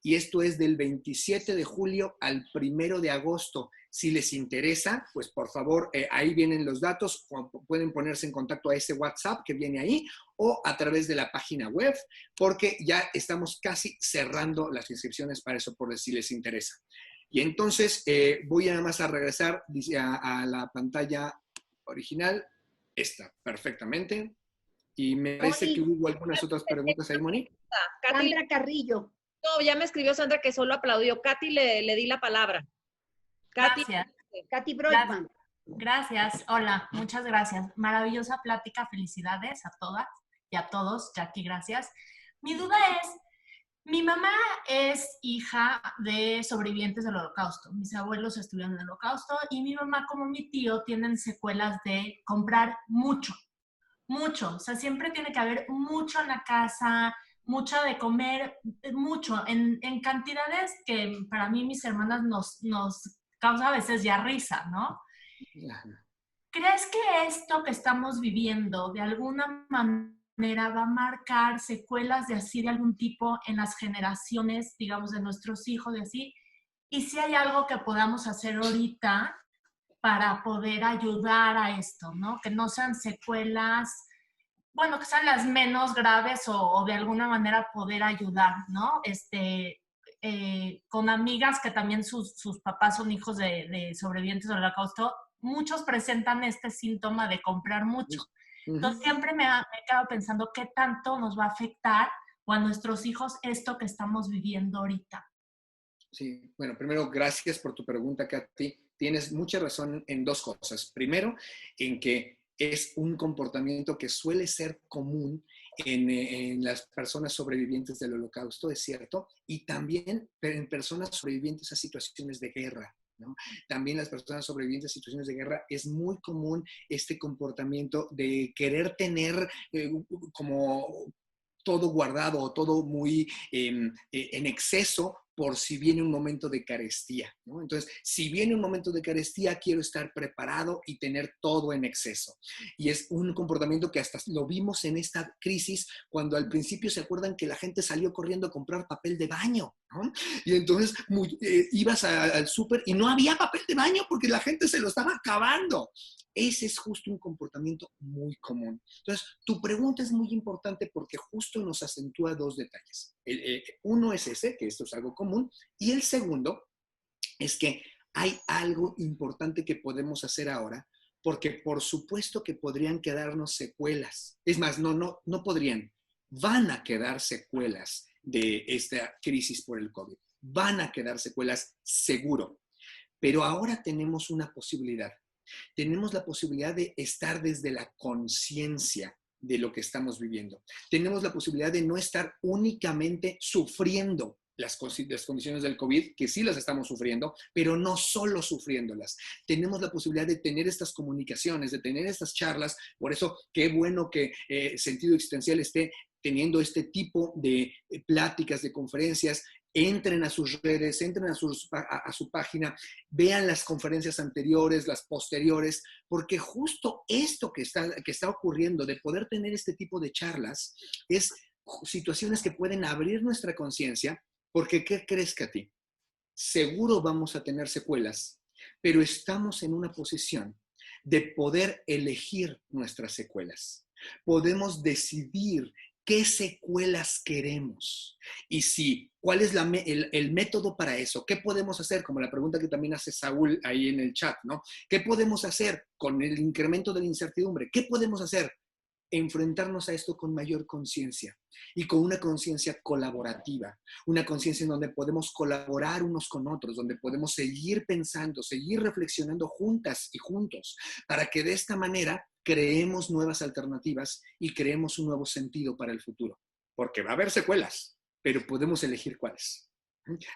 Y esto es del 27 de julio al 1 de agosto. Si les interesa, pues por favor, ahí vienen los datos, pueden ponerse en contacto a ese WhatsApp que viene ahí o a través de la página web, porque ya estamos casi cerrando las inscripciones para eso, por si les interesa. Y entonces voy nada más a regresar a la pantalla original, esta, perfectamente. Y me parece que hubo algunas otras preguntas ahí, Moni. Sandra Carrillo. No, ya me escribió Sandra que solo aplaudió. Katy le di la palabra. Katy. Gracias. Katy Broitman. Gracias. Hola, muchas gracias. Maravillosa plática. Felicidades a todas y a todos. Jackie, gracias. Mi duda es, mi mamá es hija de sobrevivientes del Holocausto. Mis abuelos estuvieron en el Holocausto y mi mamá como mi tío tienen secuelas de comprar mucho. Mucho. O sea, siempre tiene que haber mucho en la casa, mucho de comer, mucho, en cantidades que para mí mis hermanas nos causa a veces ya risa, ¿no? ¿Crees que esto que estamos viviendo de alguna manera va a marcar secuelas de así de algún tipo en las generaciones, digamos, de nuestros hijos y así? Y si hay algo que podamos hacer ahorita para poder ayudar a esto, ¿no? Que no sean secuelas, bueno, que sean las menos graves o de alguna manera poder ayudar, ¿no? Con amigas que también sus papás son hijos de sobrevivientes del Holocausto, muchos presentan este síntoma de comprar mucho. Entonces siempre me he quedado pensando qué tanto nos va a afectar o a nuestros hijos esto que estamos viviendo ahorita. Sí, bueno, primero, gracias por tu pregunta, Katy. Tienes mucha razón en dos cosas. Primero, en que es un comportamiento que suele ser común en las personas sobrevivientes del Holocausto, es cierto, y también en personas sobrevivientes a situaciones de guerra, ¿no? También las personas sobrevivientes a situaciones de guerra es muy común este comportamiento de querer tener como todo guardado o todo muy en exceso por si viene un momento de carestía, ¿no? Entonces, si viene un momento de carestía, quiero estar preparado y tener todo en exceso. Y es un comportamiento que hasta lo vimos en esta crisis, cuando al principio se acuerdan que la gente salió corriendo a comprar papel de baño, ¿no? Y entonces ibas al súper y no había papel de baño porque la gente se lo estaba acabando. Ese es justo un comportamiento muy común. Entonces, tu pregunta es muy importante porque justo nos acentúa dos detalles. Uno es ese, que esto es algo común, y el segundo es que hay algo importante que podemos hacer ahora, porque por supuesto que podrían quedarnos secuelas. Es más, no podrían. Van a quedar secuelas de esta crisis por el COVID. Van a quedar secuelas seguro. Pero ahora tenemos una posibilidad. Tenemos la posibilidad de estar desde la conciencia de lo que estamos viviendo. Tenemos la posibilidad de no estar únicamente sufriendo las condiciones del COVID, que sí las estamos sufriendo, pero no solo sufriéndolas. Tenemos la posibilidad de tener estas comunicaciones, de tener estas charlas. Por eso, qué bueno que Sentido Existencial esté teniendo este tipo de pláticas, de conferencias. Entren a sus redes, entren a su página, vean las conferencias anteriores, las posteriores, porque justo esto que está ocurriendo de poder tener este tipo de charlas es situaciones que pueden abrir nuestra conciencia, porque ¿qué crees, Katy? Seguro vamos a tener secuelas, pero estamos en una posición de poder elegir nuestras secuelas. Podemos decidir qué secuelas queremos y cuál es el método para eso. ¿Qué podemos hacer? Como la pregunta que también hace Saúl ahí en el chat, ¿no? ¿Qué podemos hacer con el incremento de la incertidumbre? ¿Qué podemos hacer? Enfrentarnos a esto con mayor conciencia y con una conciencia colaborativa, una conciencia en donde podemos colaborar unos con otros, donde podemos seguir pensando, seguir reflexionando juntas y juntos, para que de esta manera creemos nuevas alternativas y creemos un nuevo sentido para el futuro. Porque va a haber secuelas, pero podemos elegir cuáles.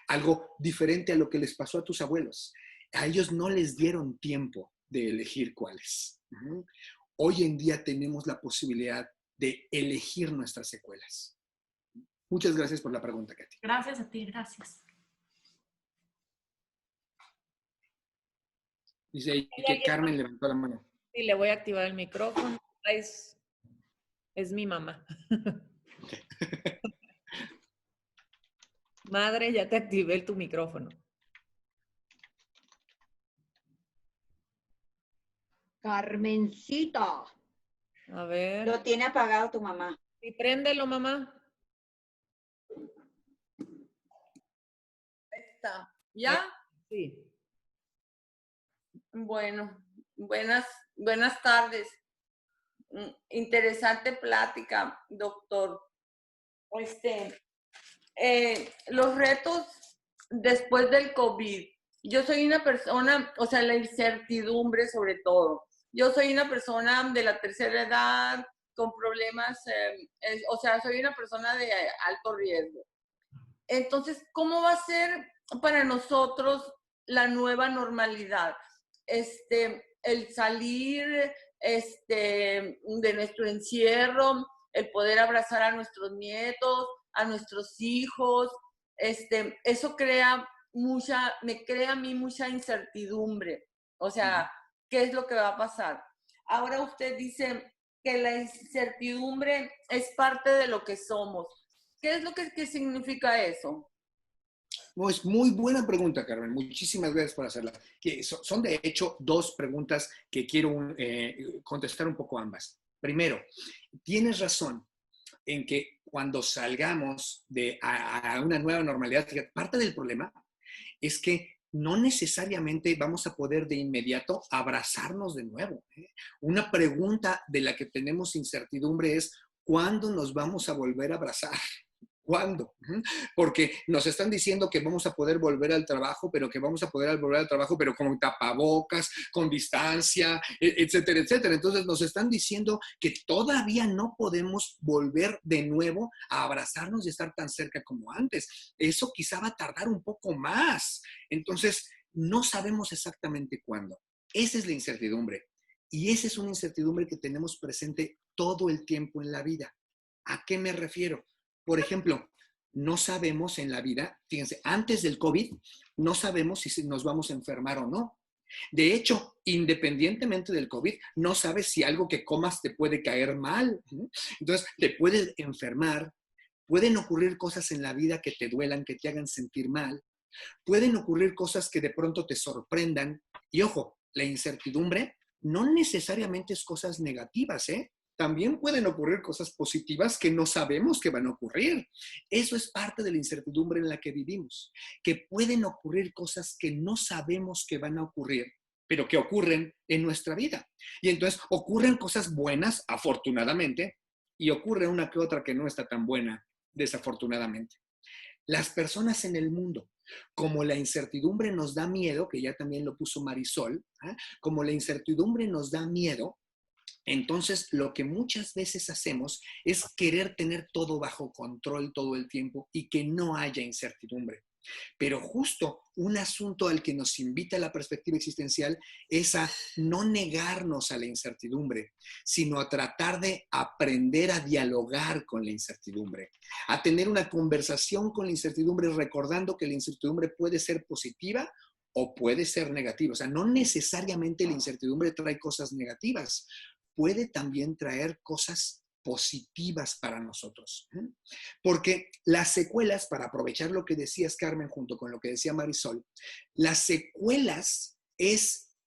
Algo diferente a lo que les pasó a tus abuelos. A ellos no les dieron tiempo de elegir cuáles. Hoy en día tenemos la posibilidad de elegir nuestras secuelas. Muchas gracias por la pregunta, Katy. Gracias a ti, gracias. Dice ahí que Carmen levantó la mano. Sí, le voy a activar el micrófono. Es mi mamá. Okay. Madre, ya te activé tu micrófono. Carmencita. A ver. Lo tiene apagado tu mamá. Sí, préndelo, mamá. Ahí está. ¿Ya? Sí. Bueno, buenas tardes. Interesante plática, doctor. los retos después del COVID. Yo soy una persona, o sea, la incertidumbre sobre todo. Yo soy una persona de la tercera edad con problemas, o sea, soy una persona de alto riesgo. Entonces, ¿cómo va a ser para nosotros la nueva normalidad? El salir de nuestro encierro, el poder abrazar a nuestros nietos, a nuestros hijos, eso me crea a mí mucha incertidumbre. O sea, ¿qué es lo que va a pasar? Ahora usted dice que la incertidumbre es parte de lo que somos. ¿Qué es lo que significa eso? No, es muy buena pregunta, Carmen. Muchísimas gracias por hacerla. Que son de hecho dos preguntas que quiero contestar un poco ambas. Primero, tienes razón en que cuando salgamos a una nueva normalidad, parte del problema es que no necesariamente vamos a poder de inmediato abrazarnos de nuevo. Una pregunta de la que tenemos incertidumbre es, ¿cuándo nos vamos a volver a abrazar? ¿Cuándo? Porque nos están diciendo que vamos a poder volver al trabajo, pero con tapabocas, con distancia, etcétera, etcétera. Entonces nos están diciendo que todavía no podemos volver de nuevo a abrazarnos y estar tan cerca como antes. Eso quizá va a tardar un poco más. Entonces no sabemos exactamente cuándo. Esa es la incertidumbre. Y esa es una incertidumbre que tenemos presente todo el tiempo en la vida. ¿A qué me refiero? Por ejemplo, no sabemos en la vida, fíjense, antes del COVID, no sabemos si nos vamos a enfermar o no. De hecho, independientemente del COVID, no sabes si algo que comas te puede caer mal. Entonces, te puedes enfermar, pueden ocurrir cosas en la vida que te duelan, que te hagan sentir mal, pueden ocurrir cosas que de pronto te sorprendan. Y ojo, la incertidumbre no necesariamente es cosas negativas, ¿eh? También pueden ocurrir cosas positivas que no sabemos que van a ocurrir. Eso es parte de la incertidumbre en la que vivimos, que pueden ocurrir cosas que no sabemos que van a ocurrir, pero que ocurren en nuestra vida. Y entonces ocurren cosas buenas, afortunadamente, y ocurre una que otra que no está tan buena, desafortunadamente. Las personas en el mundo, como la incertidumbre nos da miedo, que ya también lo puso Marisol, como la incertidumbre nos da miedo, entonces, lo que muchas veces hacemos es querer tener todo bajo control todo el tiempo y que no haya incertidumbre. Pero justo un asunto al que nos invita la perspectiva existencial es a no negarnos a la incertidumbre, sino a tratar de aprender a dialogar con la incertidumbre, a tener una conversación con la incertidumbre, recordando que la incertidumbre puede ser positiva o puede ser negativa. O sea, no necesariamente la incertidumbre trae cosas negativas. Puede también traer cosas positivas para nosotros. Porque las secuelas, para aprovechar lo que decías, Carmen, junto con lo que decía Marisol, las secuelas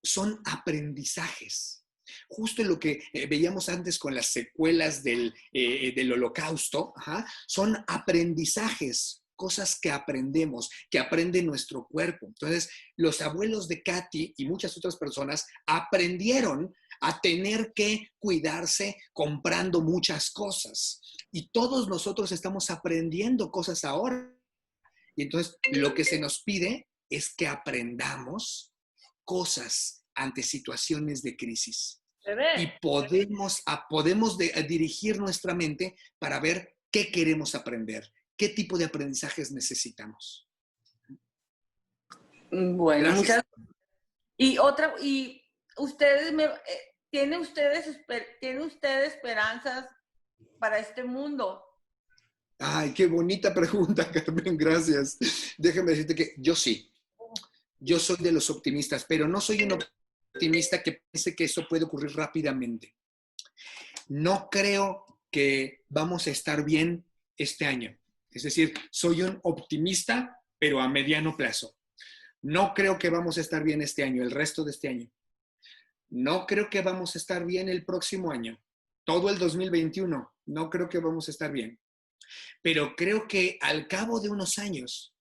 son aprendizajes. Justo lo que veíamos antes con las secuelas del Holocausto, son aprendizajes, cosas que aprendemos, que aprende nuestro cuerpo. Entonces, los abuelos de Katy y muchas otras personas aprendieron a tener que cuidarse comprando muchas cosas. Y todos nosotros estamos aprendiendo cosas ahora. Y entonces lo que se nos pide es que aprendamos cosas ante situaciones de crisis. Y podemos dirigir nuestra mente para ver qué queremos aprender, qué tipo de aprendizajes necesitamos. Bueno, muchas gracias. Y ustedes ¿tiene usted esperanzas para este mundo? Ay, qué bonita pregunta, Carmen, gracias. Déjame decirte que yo sí. Yo soy de los optimistas, pero no soy un optimista que piense que eso puede ocurrir rápidamente. No creo que vamos a estar bien este año. Es decir, soy un optimista, pero a mediano plazo. No creo que vamos a estar bien este año, el resto de este año. No creo que vamos a estar bien el próximo año. Todo el 2021, no creo que vamos a estar bien. Pero creo que al cabo de unos años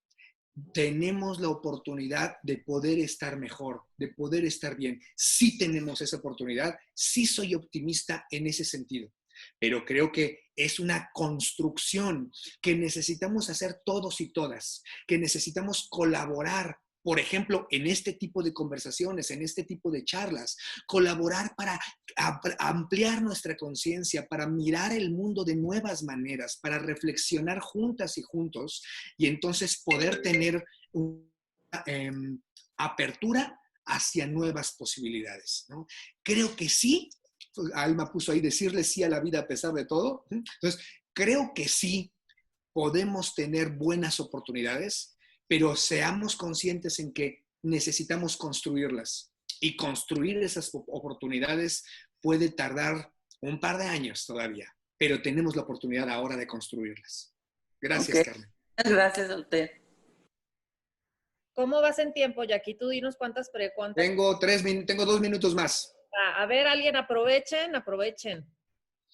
tenemos la oportunidad de poder estar mejor, de poder estar bien. Sí tenemos esa oportunidad, sí soy optimista en ese sentido. pero creo que es una construcción que necesitamos hacer todos y todas, que necesitamos colaborar. Por ejemplo, en este tipo de conversaciones, en este tipo de charlas, colaborar para ampliar nuestra conciencia, para mirar el mundo de nuevas maneras, para reflexionar juntas y juntos y entonces poder tener una apertura hacia nuevas posibilidades, ¿no? Creo que sí, Alma puso ahí decirle sí a la vida a pesar de todo. Entonces, creo que sí podemos tener buenas oportunidades, pero seamos conscientes en que necesitamos construirlas. Y construir esas oportunidades puede tardar un par de años todavía, pero tenemos la oportunidad ahora de construirlas. Gracias, Ok. Carmen. Gracias a usted. ¿Cómo vas en tiempo, Jackie? Tú dinos cuántas preguntas. Tengo 2 minutos más. A ver, alguien, aprovechen.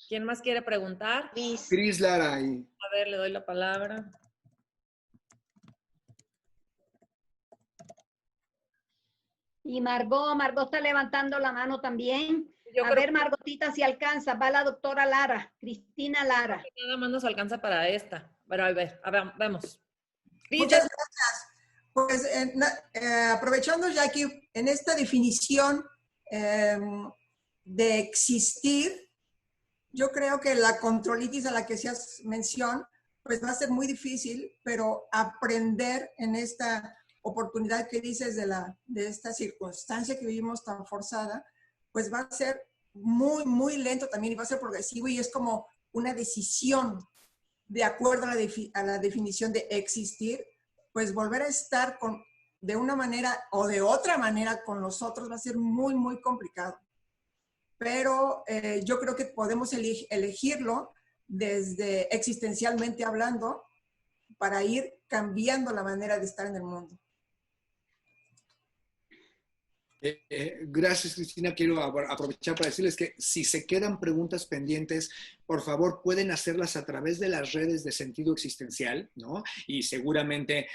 ¿Quién más quiere preguntar? Cris Lara. A ver, le doy la palabra. Y Margot está levantando la mano también. Yo A creo ver, Margotita, si alcanza. Va la doctora Lara, Cristina Lara. que nada más nos alcanza para esta. Pero a ver, vemos. Muchas gracias. Pues aprovechando, Jackie, en esta definición de existir, yo creo que la controlitis a la que hacías mención, pues va a ser muy difícil, pero aprender en esta oportunidad que dices de esta circunstancia que vivimos tan forzada, pues va a ser muy, muy lento también y va a ser progresivo y es como una decisión de acuerdo a la definición de existir, pues volver a estar de una manera o de otra manera con los otros va a ser muy, muy complicado. Pero yo creo que podemos elegirlo desde existencialmente hablando para ir cambiando la manera de estar en el mundo. Gracias, Cristina. Quiero aprovechar para decirles que si se quedan preguntas pendientes, por favor, pueden hacerlas a través de las redes de Sentido Existencial, ¿no? Y seguramente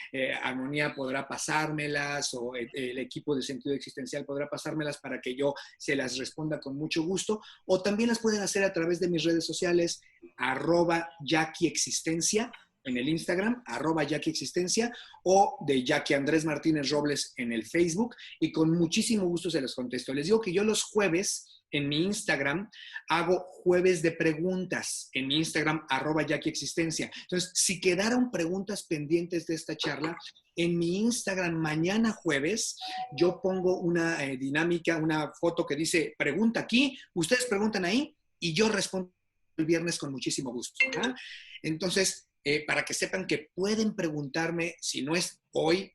Armonía podrá pasármelas o el equipo de Sentido Existencial podrá pasármelas para que yo se las responda con mucho gusto. O también las pueden hacer a través de mis redes sociales, @JackieExistencia en el Instagram, @JackieExistencia, o de Jackie Andrés Martínez Robles en el Facebook, y con muchísimo gusto se los contesto. Les digo que yo los jueves en mi Instagram hago jueves de preguntas, en mi Instagram, @JackieExistencia. Entonces, si quedaron preguntas pendientes de esta charla, en mi Instagram mañana jueves, yo pongo una dinámica, una foto que dice, pregunta aquí, ustedes preguntan ahí, y yo respondo el viernes con muchísimo gusto. ¿Ah? Entonces, para que sepan que pueden preguntarme, si no es hoy,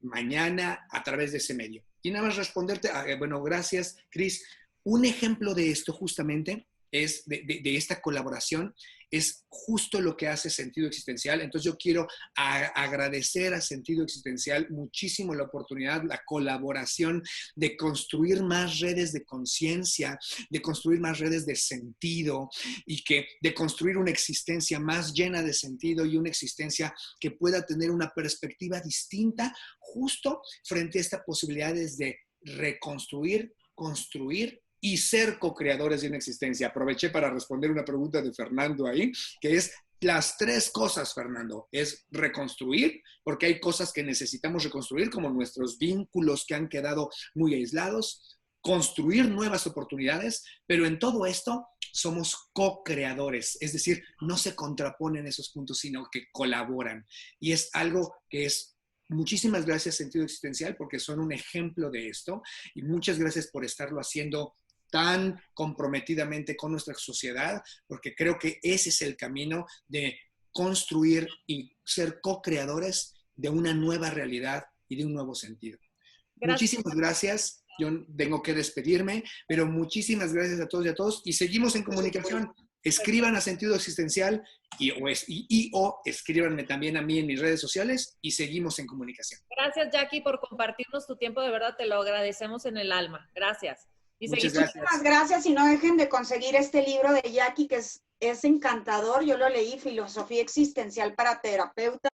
mañana, a través de ese medio. Y nada más responderte, bueno, gracias, Cris. Un ejemplo de esto justamente es de esta colaboración, es justo lo que hace Sentido Existencial. Entonces yo quiero agradecer a Sentido Existencial muchísimo la oportunidad, la colaboración de construir más redes de conciencia, de construir más redes de sentido y de construir una existencia más llena de sentido y una existencia que pueda tener una perspectiva distinta justo frente a estas posibilidades de reconstruir, construir y ser co-creadores de una existencia. Aproveché para responder una pregunta de Fernando ahí, que es las 3 cosas, Fernando. Es reconstruir, porque hay cosas que necesitamos reconstruir, como nuestros vínculos que han quedado muy aislados, construir nuevas oportunidades, pero en todo esto somos co-creadores, es decir, no se contraponen esos puntos, sino que colaboran. Y es algo que es... Muchísimas gracias, Sentido Existencial, porque son un ejemplo de esto, y muchas gracias por estarlo haciendo tan comprometidamente con nuestra sociedad, porque creo que ese es el camino de construir y ser co-creadores de una nueva realidad y de un nuevo sentido. Gracias. Muchísimas gracias. Yo tengo que despedirme, pero muchísimas gracias a todos y a todos, y seguimos en comunicación. Escriban a Sentido Existencial o escríbanme también a mí en mis redes sociales y seguimos en comunicación. Gracias, Jackie, por compartirnos tu tiempo. De verdad, te lo agradecemos en el alma. Gracias. Y muchísimas gracias, y no dejen de conseguir este libro de Jackie, que es encantador. Yo lo leí, Filosofía Existencial para Terapeutas.